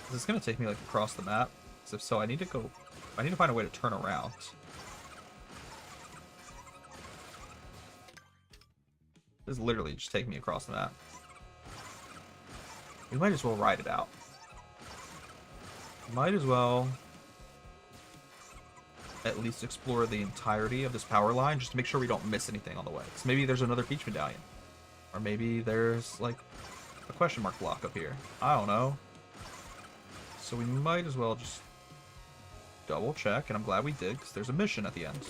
Is this gonna take me like across the map? Because if so, I need to find a way to turn around. This is literally just taking me across the map. We might as well ride it out. Might as well at least explore the entirety of this power line just to make sure we don't miss anything on the way. So maybe there's another Peach Medallion. Or maybe there's like a question mark block up here. I don't know. So we might as well just double check, and I'm glad we did because there's a mission at the end.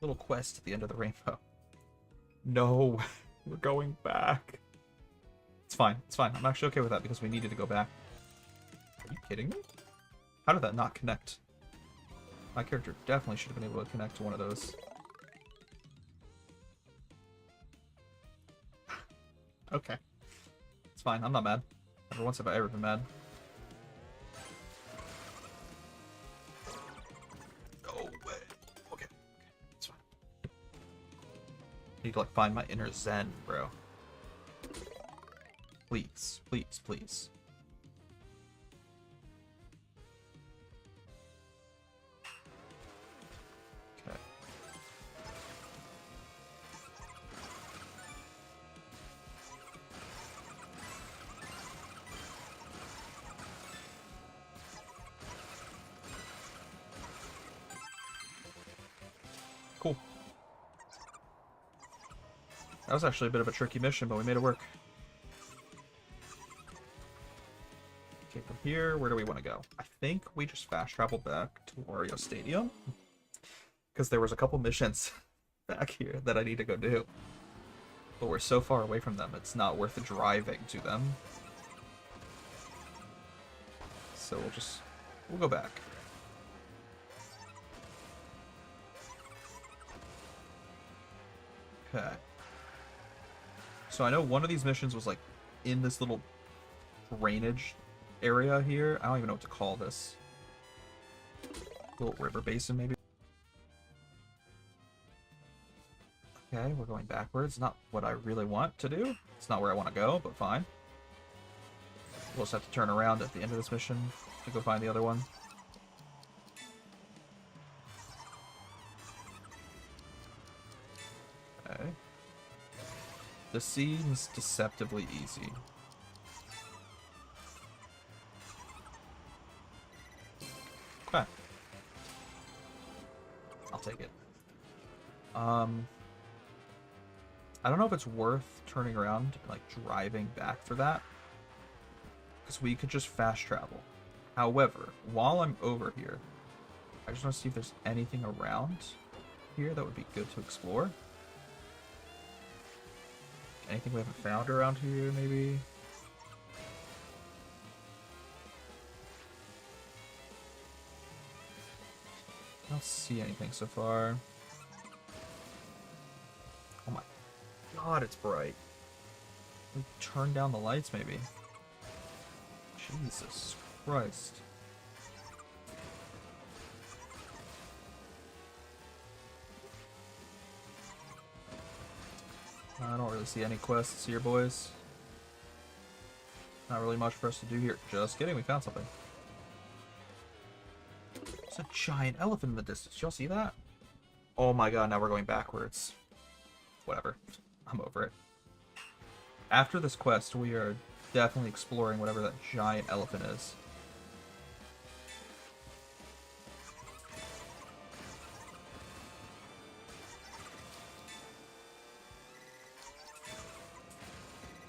Little quest at the end of the rainbow. No, we're going back. It's fine. It's fine. I'm actually okay with that because we needed to go back. Are you kidding me? How did that not connect? My character definitely should have been able to connect to one of those. Okay. It's fine. I'm not mad. Never once have I ever been mad. Oh, wait. Okay. It's fine. I need to, like, find my inner zen, bro. Please. Please, please. Okay. Cool. That was actually a bit of a tricky mission, but we made it work. Okay, from here, where do we want to go? I think we just fast travel back to Wario Stadium. Because there was a couple missions back here that I need to go do. But we're so far away from them, it's not worth driving to them. So we'll go back. Okay. So I know one of these missions was like in this little drainage area here. I don't even know what to call this. Little river basin, maybe? Okay, we're going backwards. Not what I really want to do. It's not where I want to go, but fine. We'll just have to turn around at the end of this mission to go find the other one. Okay. This seems deceptively easy. Okay. I'll take it. I don't know if it's worth turning around, like driving back for that, because we could just fast travel. However, while I'm over here, I just want to see if there's anything around here that would be good to explore. Anything we haven't found around here, maybe? I don't see anything so far. Oh my god, it's bright. We turn down the lights, maybe. Jesus Christ. I don't really see any quests here, boys. Not really much for us to do here. Just kidding, we found something. It's a giant elephant in the distance. Y'all see that? Oh my god, now we're going backwards. Whatever. I'm over it. After this quest, we are definitely exploring whatever that giant elephant is.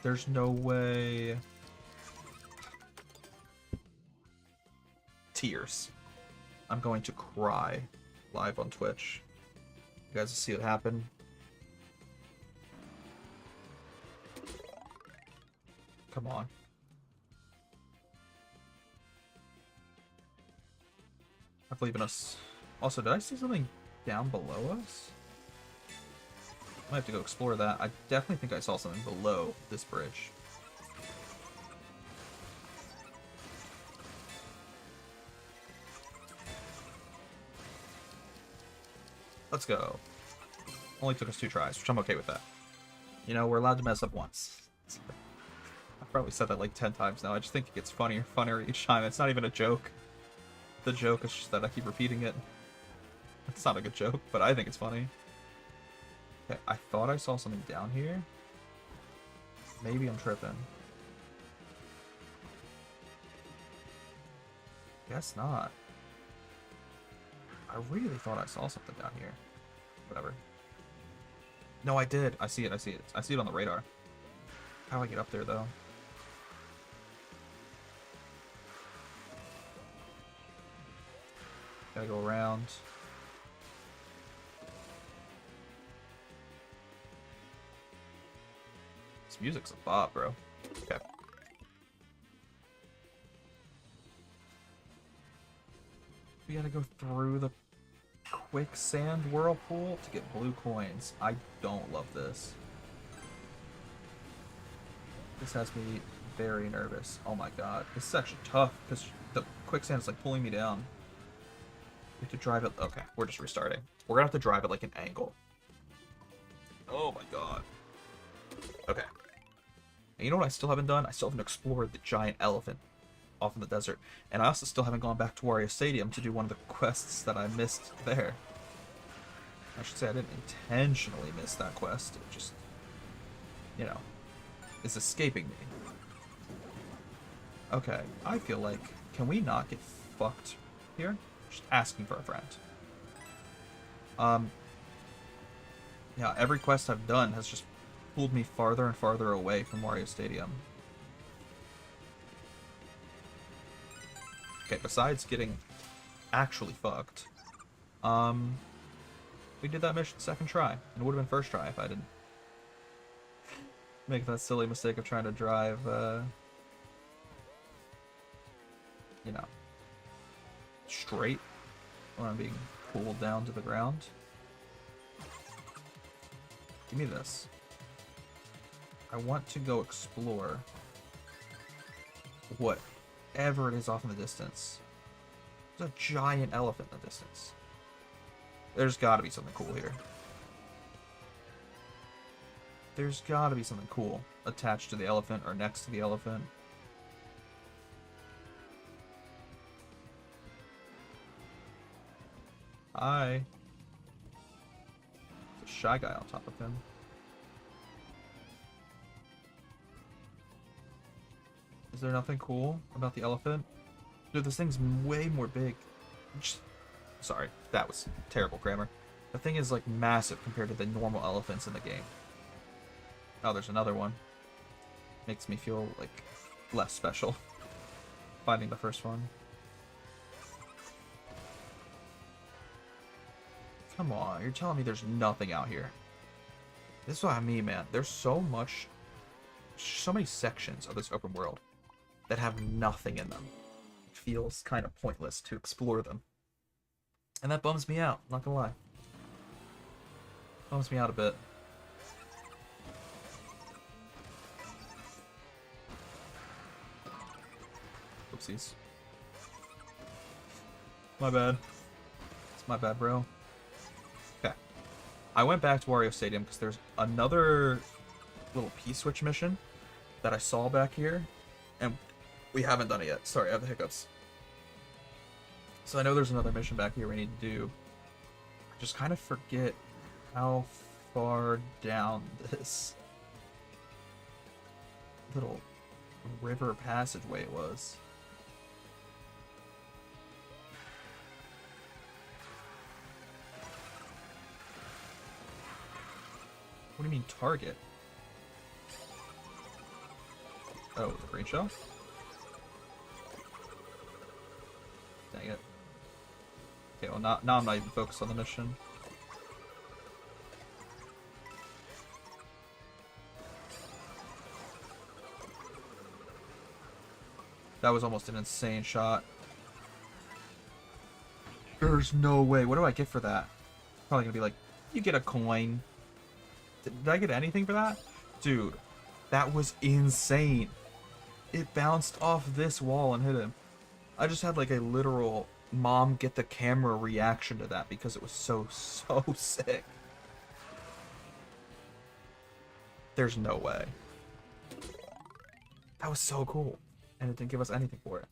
There's no way... Tears. I'm going to cry live on Twitch. You guys will see it happen. Come on. I believe in us. Also, did I see something down below us? I might have to go explore that. I definitely think I saw something below this bridge. Let's go. Only took us 2 tries, which I'm okay with that. You know, we're allowed to mess up once. I've probably said that like 10 times now. I just think it gets funnier each time. It's not even a joke. The joke is just that I keep repeating it. It's not a good joke, but I think it's funny. Okay, I thought I saw something down here. Maybe I'm tripping. Guess not. I really thought I saw something down here. Whatever. No, I did. I see it. I see it. I see it on the radar. How do I get up there, though? Gotta go around. This music's a bop, bro. Okay. We gotta go through the quicksand whirlpool to get blue coins. I don't love this. This has me very nervous. Oh my god. This is actually tough because the quicksand is like pulling me down. We have to drive it. Okay, we're just restarting. We're gonna have to drive it like an angle. Oh my god. Okay. And you know what I still haven't done? I still haven't explored the giant elephant off in the desert. And I also still haven't gone back to Wario Stadium to do one of the quests that I missed there. I should say I didn't intentionally miss that quest. It just, you know, is escaping me. Okay, I feel like, can we not get fucked here? Just asking for a friend. Yeah, every quest I've done has just pulled me farther and farther away from Wario Stadium. Okay, besides getting actually fucked, we did that mission second try. And it would have been first try if I didn't make that silly mistake of trying to drive, you know, straight when I'm being pulled down to the ground. Give me this. I want to go explore whatever it is off in the distance. There's a giant elephant in the distance. There's got to be something cool here. There's got to be something cool attached to the elephant or next to the elephant. Hi. There's a shy guy on top of him. Is there nothing cool about the elephant? Dude, this thing's way more big. Sorry, that was terrible grammar. The thing is like massive compared to the normal elephants in the game. Oh, there's another one. Makes me feel like less special finding the first one. Come on, you're telling me there's nothing out here. This is what I mean, man. There's so many sections of this open world that have nothing in them. It feels kind of pointless to explore them. And that bums me out, not gonna lie. Bums me out a bit. Oopsies. My bad. It's my bad, bro. Okay. I went back to Wario Stadium because there's another little P-switch mission that I saw back here, and we haven't done it yet. Sorry, I have the hiccups. So I know there's another mission back here we need to do. I just kind of forget how far down this little river passageway was. What do you mean target? Oh, the green shell? Dang it. Okay, well now I'm not even focused on the mission. That was almost an insane shot. There's no way. What do I get for that? Probably gonna be like, you get a coin. Did I get anything for that? Dude, that was insane. It bounced off this wall and hit him. I just had like a literal mom get the camera reaction to that because it was so sick. There's no way. That was so cool. And it didn't give us anything for it.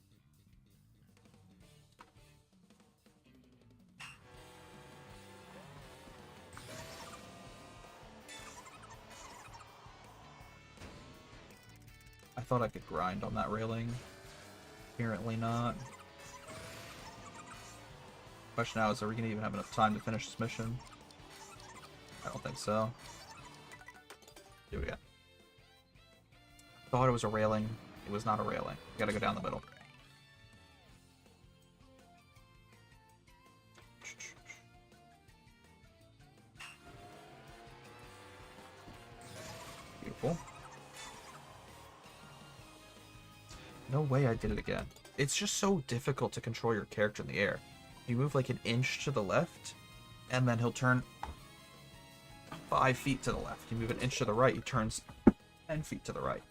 I thought I could grind on that railing. Apparently not. Question now is, are we going to even have enough time to finish this mission? I don't think so. Do we go. Thought it was a railing. It was not a railing. We gotta go down the middle. Beautiful. No way I did it again. It's just so difficult to control your character in the air. You move like an inch to the left, and then he'll turn 5 feet to the left. You move an inch to the right, he turns 10 feet to the right.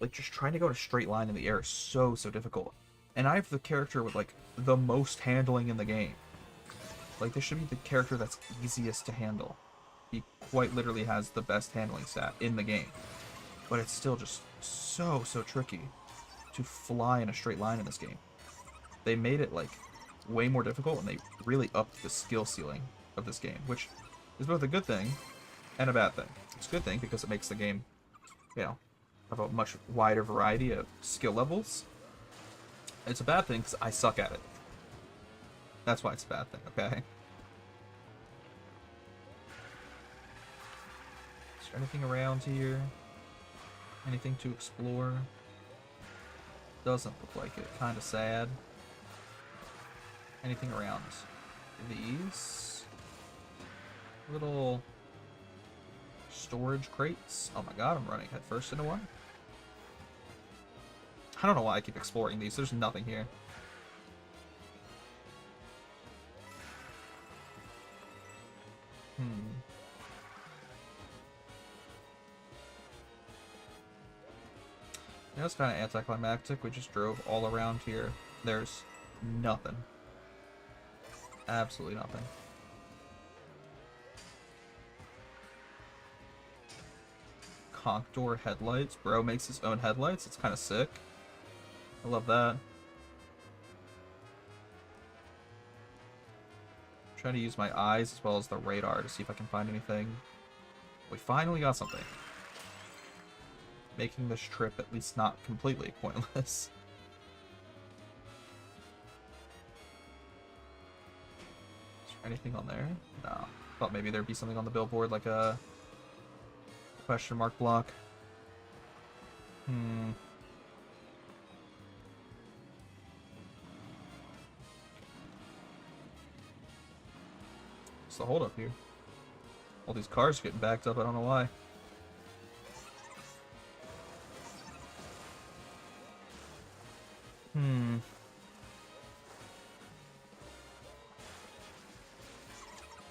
Like, just trying to go in a straight line in the air is so difficult. And I have the character with, like, the most handling in the game. Like, this should be the character that's easiest to handle. He quite literally has the best handling stat in the game. But it's still just so tricky to fly in a straight line in this game. They made it, like, way more difficult, and they really upped the skill ceiling of this game, which is both a good thing and a bad thing. It's a good thing because it makes the game, you know, have a much wider variety of skill levels. It's a bad thing because I suck at it. That's why it's a bad thing, okay? Is there anything around here? Anything to explore? Doesn't look like it. Kind of sad. Anything around these little storage crates? Oh my god, I'm running headfirst into one. I don't know why I keep exploring these. There's nothing here. Yeah, it's kind of anticlimactic. We just drove all around here. There's nothing. Absolutely nothing. Conch door headlights. Bro makes his own headlights. It's kind of sick. I love that. Trying to use my eyes as well as the radar to see if I can find anything. We finally got something. Making this trip at least not completely pointless. Is there anything on there? No. Thought maybe there'd be something on the billboard, like a question mark block. What's the hold up here? All these cars are getting backed up, I don't know why.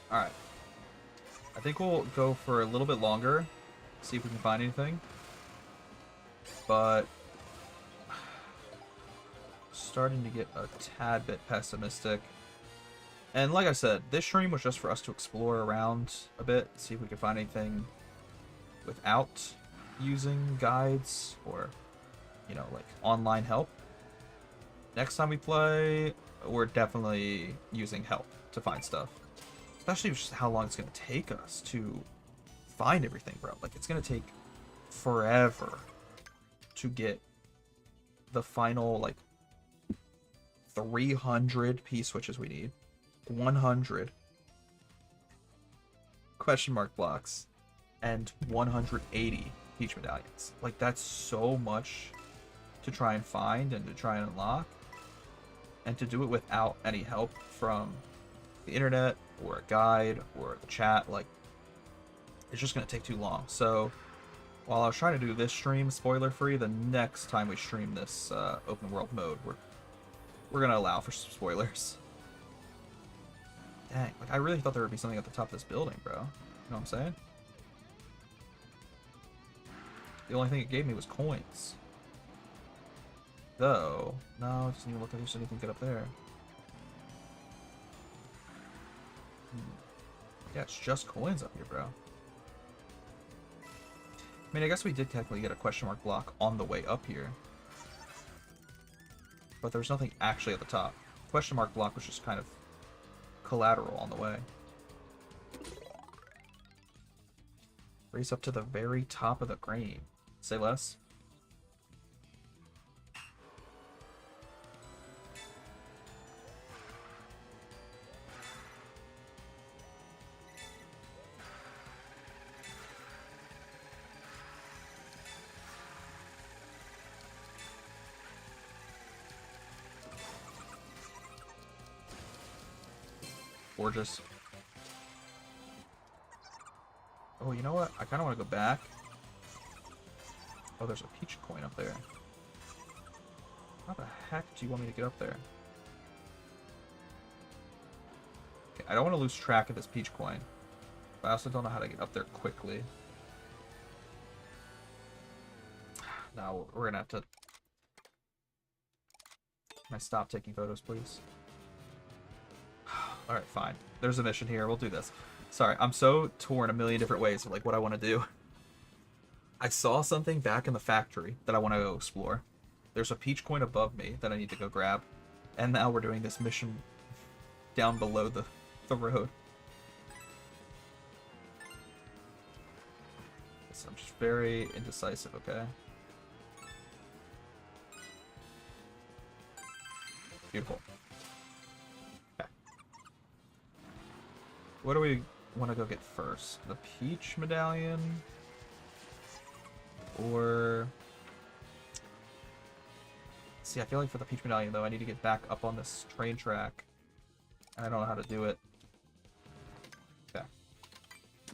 Alright. I think we'll go for a little bit longer, see if we can find anything. But starting to get a tad bit pessimistic. And like I said, this stream was just for us to explore around a bit, see if we could find anything without using guides or, you know, like online help. Next time we play, we're definitely using help to find stuff. Especially just how long it's going to take us to find everything, bro. Like, it's going to take forever to get the final, like, 300 P-switches we need. 100 question mark blocks and 180 peach medallions. Like, that's so much to try and find and to try and unlock, and to do it without any help from the internet or a guide or the chat. Like, it's just gonna take too long. So while I was trying to do this stream spoiler free, the next time we stream this open world mode, we're gonna allow for some spoilers. Dang, like, I really thought there would be something at the top of this building, bro. You know what I'm saying? The only thing it gave me was coins. Though, no, it doesn't even look like there's anything good up there. Yeah, it's just coins up here, bro. I mean, I guess we did technically get a question mark block on the way up here. But there was nothing actually at the top. Question mark block was just kind of collateral on the way. Race up to the very top of the crane. Say less. Gorgeous. Oh, you know what? I kind of want to go back. Oh, there's a peach coin up there. How the heck do you want me to get up there? Okay, I don't want to lose track of this peach coin, but I also don't know how to get up there quickly. Now we're gonna have to... Can I stop taking photos, please? Alright, fine. There's a mission here. We'll do this. Sorry, I'm so torn a million different ways of, like, what I want to do. I saw something back in the factory that I want to go explore. There's a peach coin above me that I need to go grab. And now we're doing this mission down below the road. So I'm just very indecisive, okay? Beautiful. What do we want to go get first? The peach medallion? Or... See, I feel like for the peach medallion, though, I need to get back up on this train track. And I don't know how to do it. Okay.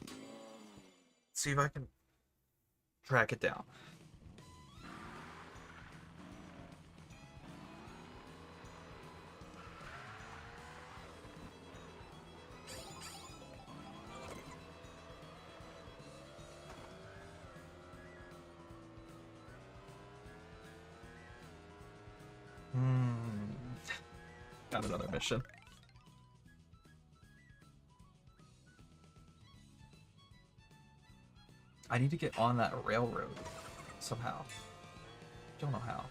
Let's see if I can track it down. Got another mission. I need to get on that railroad somehow. Don't know how.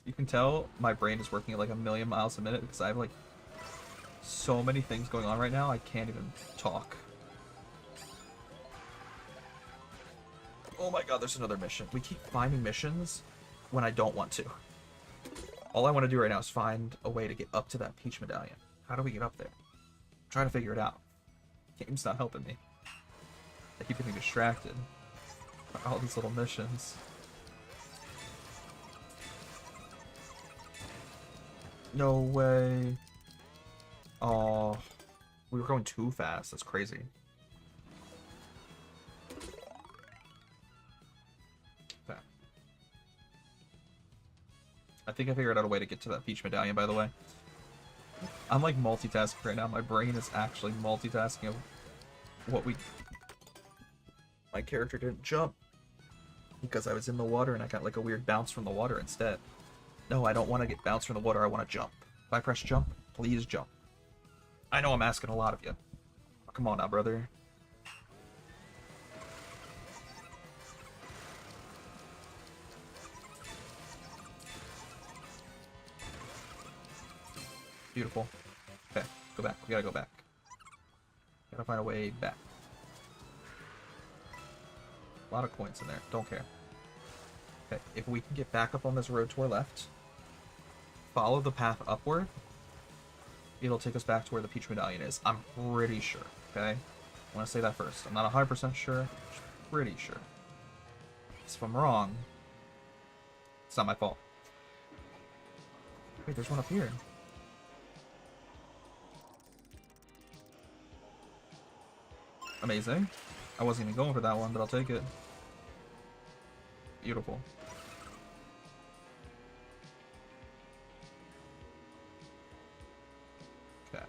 You can tell my brain is working at like 1,000,000 miles a minute because I have like so many things going on right now, I can't even talk. Oh my god, there's another mission. We keep finding missions when I don't want to. All I want to do right now is find a way to get up to that peach medallion. How do we get up there? I'm trying to figure it out. Game's not helping me. I keep getting distracted by all these little missions. No way. Oh, we were going too fast. That's crazy. Okay. I think I figured out a way to get to that peach medallion, by the way. I'm like multitasking right now. My brain is actually multitasking of what we... My character didn't jump because I was in the water and I got like a weird bounce from the water instead. No, I don't want to get bounced from the water. I want to jump. If I press jump, please jump. I know I'm asking a lot of you. Oh, come on now, brother. Beautiful. Okay, go back. We gotta go back. Gotta find a way back. A lot of coins in there. Don't care. Okay, if we can get back up on this road to our left, follow the path upward, it'll take us back to where the peach medallion is. I'm pretty sure, okay? I want to say that first. I'm not 100% sure. Just pretty sure. If I'm wrong, it's not my fault. Wait, there's one up here. Amazing. I wasn't even going for that one, but I'll take it. Beautiful. Okay.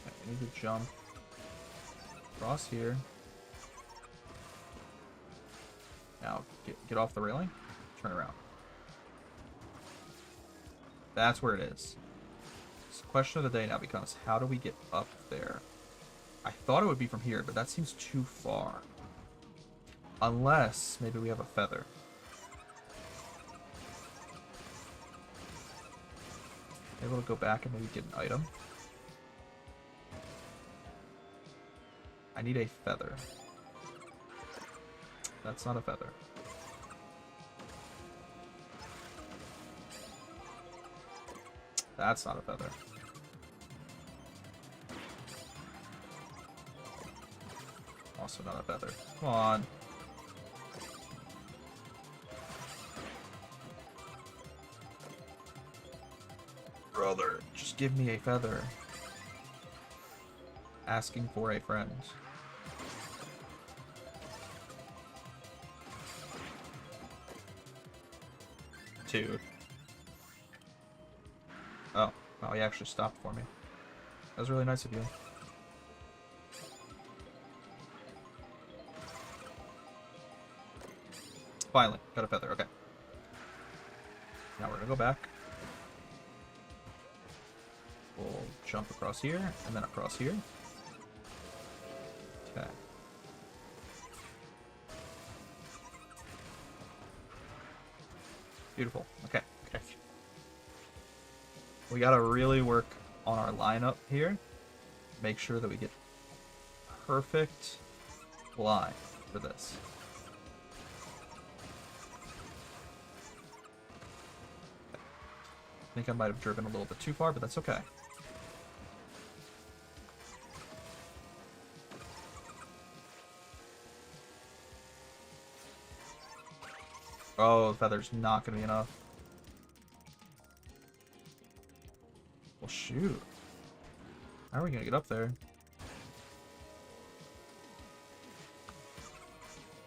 I need to jump across here. Now, get off the railing. Turn around. That's where it is. So the question of the day now becomes, how do we get up there? I thought it would be from here, but that seems too far. Unless, maybe we have a feather. Able to go back and maybe get an item. I need a feather. That's not a feather. That's not a feather. Also not a feather. Come on. Brother, just give me a feather. Asking for a friend. Dude. Oh, wow, he actually stopped for me. That was really nice of you. Finally, got a feather, okay. Now we're gonna go back. We'll jump across here, and then across here. Okay. Beautiful, okay. We gotta really work on our lineup here. Make sure that we get perfect line for this. I think I might have driven a little bit too far, but that's okay. Oh, the feather's not gonna be enough. Well, shoot. How are we gonna get up there?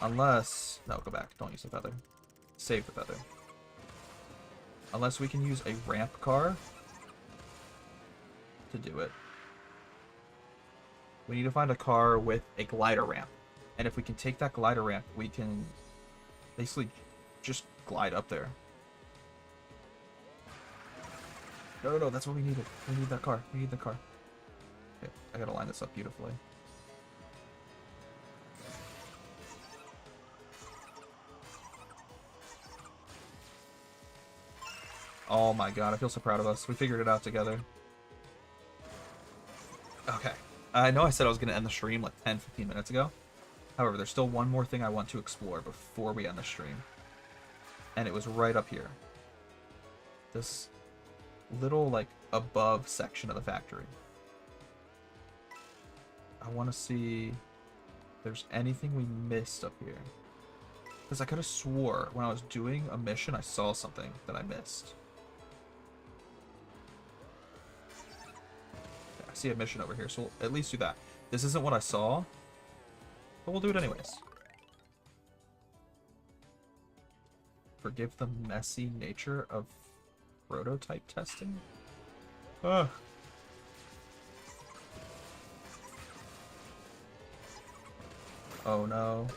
Unless... No, go back. Don't use the feather. Save the feather. Unless we can use a ramp car to do it. We need to find a car with a glider ramp. And if we can take that glider ramp, we can basically just glide up there. No, that's what we needed. We need that car. We need the car. Okay, I gotta line this up beautifully. Oh my god, I feel so proud of us. We figured it out together. Okay. I know I said I was gonna end the stream like 10-15 minutes ago. However, there's still one more thing I want to explore before we end the stream. And it was right up here. This little, like, above section of the factory. I want to see if there's anything we missed up here. Because I could have swore when I was doing a mission, I saw something that I missed. Okay, I see a mission over here, so we'll at least do that. This isn't what I saw, but we'll do it anyways. Forgive the messy nature of prototype testing? Ugh. Oh no.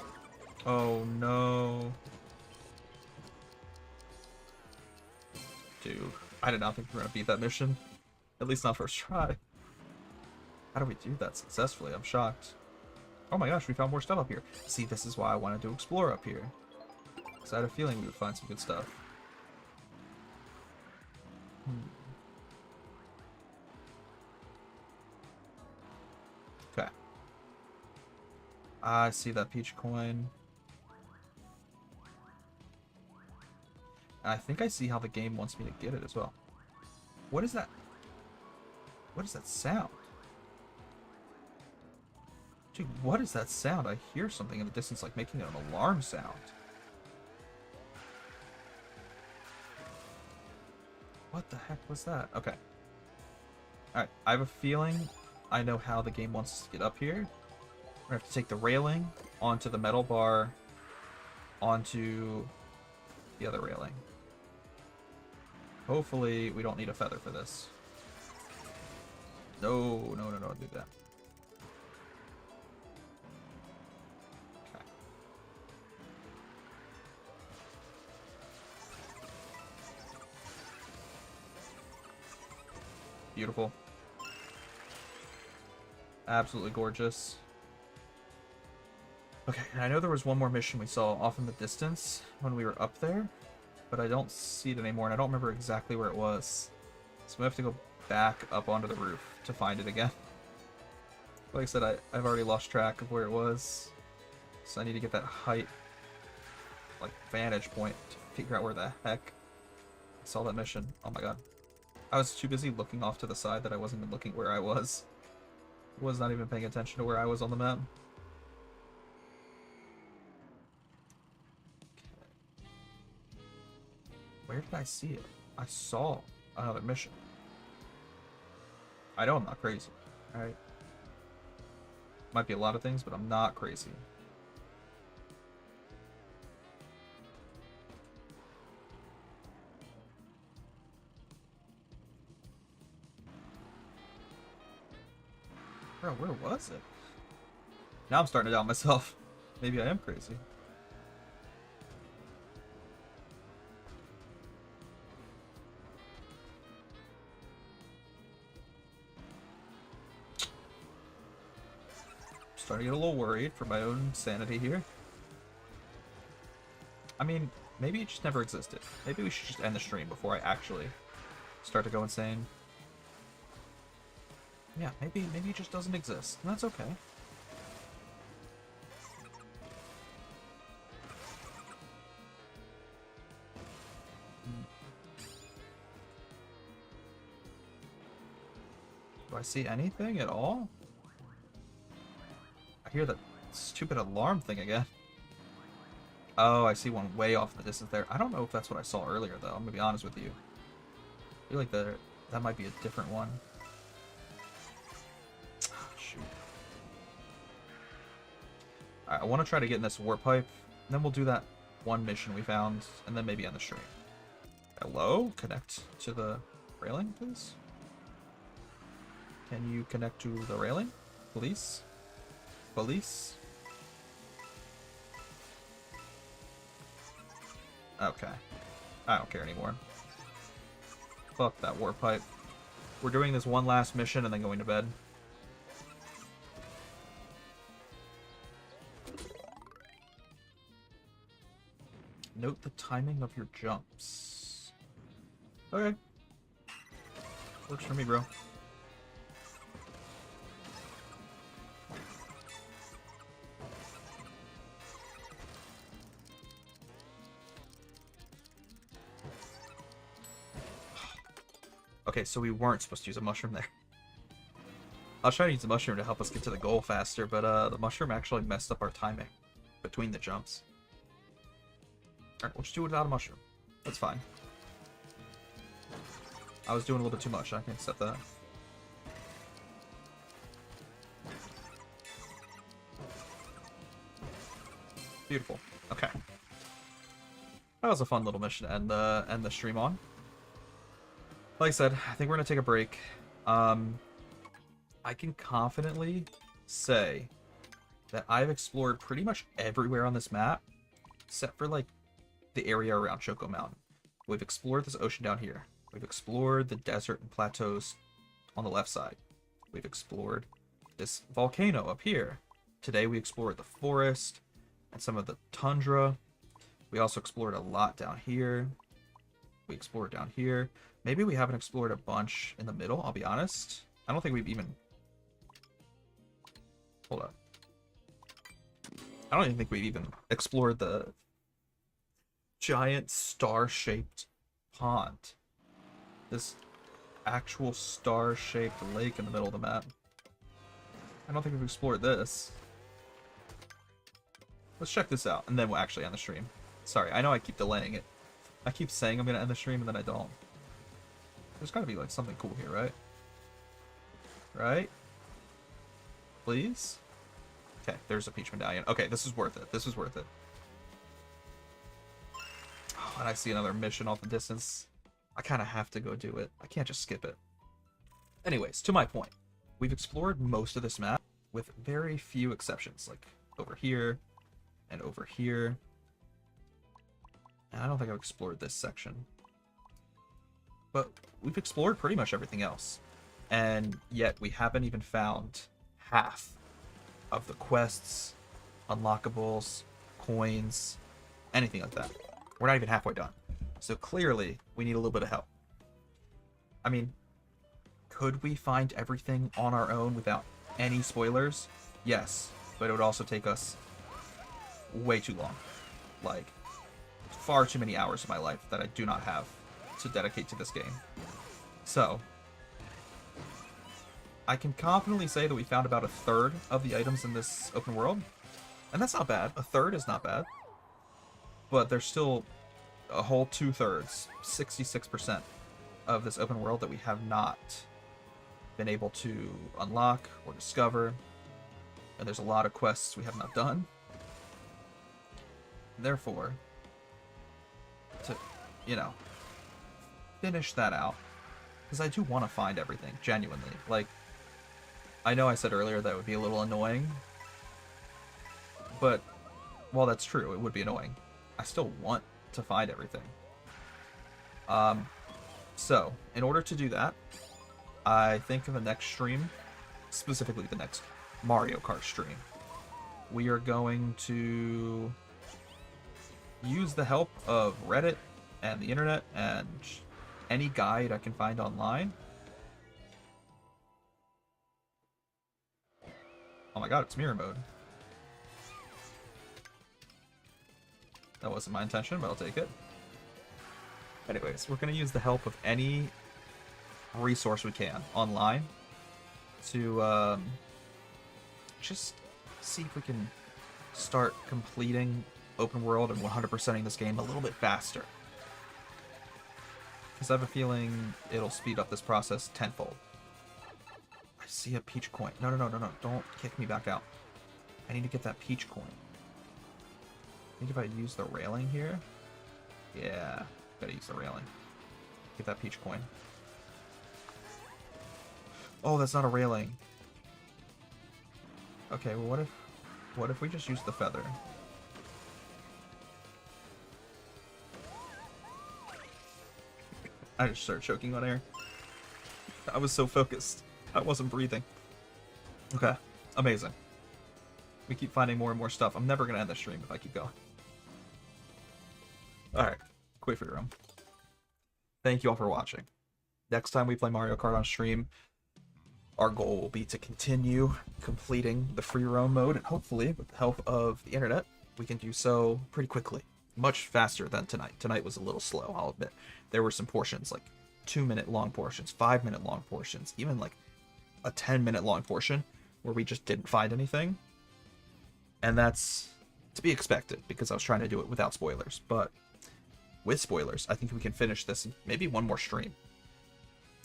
Oh no. Dude, I did not think we were gonna beat that mission. At least not first try. How do we do that successfully? I'm shocked. Oh my gosh, we found more stuff up here. See, this is why I wanted to explore up here. Because I had a feeling we would find some good stuff. Okay. I see that peach coin. And I think I see how the game wants me to get it as well. What is that? What is that sound? Dude, what is that sound? I hear something in the distance like making an alarm sound. What the heck was that? Okay. Alright, I have a feeling I know how the game wants us to get up here. We're gonna have to take the railing onto the metal bar onto the other railing. Hopefully we don't need a feather for this. No, don't do that. Okay. Beautiful. Absolutely gorgeous. Okay, and I know there was one more mission we saw off in the distance when we were up there, but I don't see it anymore, and I don't remember exactly where it was. So we have to go back up onto the roof to find it again. Like I said, I've already lost track of where it was, so I need to get that height, like, vantage point to figure out where the heck I saw that mission. Oh my god. I was too busy looking off to the side that I wasn't even looking where I was. I was not even paying attention to where I was on the map. Where did I see it? I saw another mission. I know I'm not crazy, alright? Might be a lot of things, but I'm not crazy. Bro, where was it? Now I'm starting to doubt myself. Maybe I am crazy. Starting to get a little worried for my own sanity here. I mean, maybe it just never existed. Maybe we should just end the stream before I actually start to go insane. Yeah, maybe it just doesn't exist, and that's okay. Do I see anything at all? I hear that stupid alarm thing again. Oh, I see one way off in the distance there. I don't know if that's what I saw earlier, though. I'm gonna be honest with you. I feel like that might be a different one. Oh, shoot. Alright, I want to try to get in this warp pipe. And then we'll do that one mission we found, and then maybe end the stream. Hello? Connect to the railing, please? Can you connect to the railing? Please? Police? Okay. I don't care anymore. Fuck that warp pipe. We're doing this one last mission and then going to bed. Note the timing of your jumps. Okay. Works for me, bro. Okay, so we weren't supposed to use a mushroom there. I was trying to use the mushroom to help us get to the goal faster, but the mushroom actually messed up our timing between the jumps. Alright, we'll just do it without a mushroom. That's fine. I was doing a little bit too much. I can accept that. Beautiful. Okay. That was a fun little mission to end the stream on. Like I said, I think we're gonna take a break. I can confidently say that I've explored pretty much everywhere on this map, except for like the area around Choco Mountain. We've explored this ocean down here. We've explored the desert and plateaus on the left side. We've explored this volcano up here. Today we explored the forest and some of the tundra. We also explored a lot down here. We explored down here. Maybe we haven't explored a bunch in the middle, I'll be honest. I don't think we've even... Hold up. I don't even think we've even explored the giant star-shaped pond. This actual star-shaped lake in the middle of the map. I don't think we've explored this. Let's check this out, and then we'll actually end the stream. Sorry, I know I keep delaying it. I keep saying I'm gonna end the stream, and then I don't. There's gotta be, like, something cool here, right? Right? Please? Okay, there's a peach medallion. Okay, this is worth it. This is worth it. Oh, and I see another mission off the distance. I kind of have to go do it. I can't just skip it. Anyways, to my point. We've explored most of this map with very few exceptions. Like, over here and over here. And I don't think I've explored this section. But we've explored pretty much everything else. And yet we haven't even found half of the quests, unlockables, coins, anything like that. We're not even halfway done. So clearly, we need a little bit of help. I mean, could we find everything on our own without any spoilers? Yes, but it would also take us way too long. Like, far too many hours of my life that I do not have to dedicate to this game. So, I can confidently say that we found about a third of the items in this open world. And that's not bad. A third is not bad. But there's still a whole 2/3, 66% of this open world that we have not been able to unlock or discover. And there's a lot of quests we have not done. Therefore, to, you know, finish that out, because I do want to find everything, genuinely. Like, I know I said earlier that it would be a little annoying, but while that's true, it would be annoying. I still want to find everything. So, in order to do that, I think in the next stream, specifically the next Mario Kart stream, we are going to use the help of Reddit and the internet and any guide I can find online. Oh my god, it's mirror mode. That wasn't my intention, but I'll take it. Anyways, we're going to use the help of any resource we can online to just see if we can start completing open world and 100%ing this game a little bit faster. Because I have a feeling it'll speed up this process tenfold. I see a peach coin. No, no, no, no, no. Don't kick me back out. I need to get that peach coin. I think if I use the railing here... Yeah, gotta use the railing. Get that peach coin. Oh, that's not a railing. Okay, well what if we just use the feather? I just started choking on air. I was so focused. I wasn't breathing. Okay, amazing. We keep finding more and more stuff. I'm never gonna end the stream if I keep going. Alright, quit for your room. Thank you all for watching. Next time we play Mario Kart on stream, our goal will be to continue completing the free roam mode, and hopefully, with the help of the internet, we can do so pretty quickly. Much faster than tonight. Tonight was a little slow, I'll admit. There were some portions, like 2-minute long portions, 5-minute long portions, even like a 10-minute long portion where we just didn't find anything. And that's to be expected because I was trying to do it without spoilers. But with spoilers, I think we can finish this in maybe one more stream.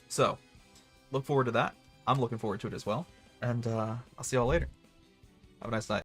So, look forward to that. I'm looking forward to it as well. And I'll see y'all later. Have a nice night.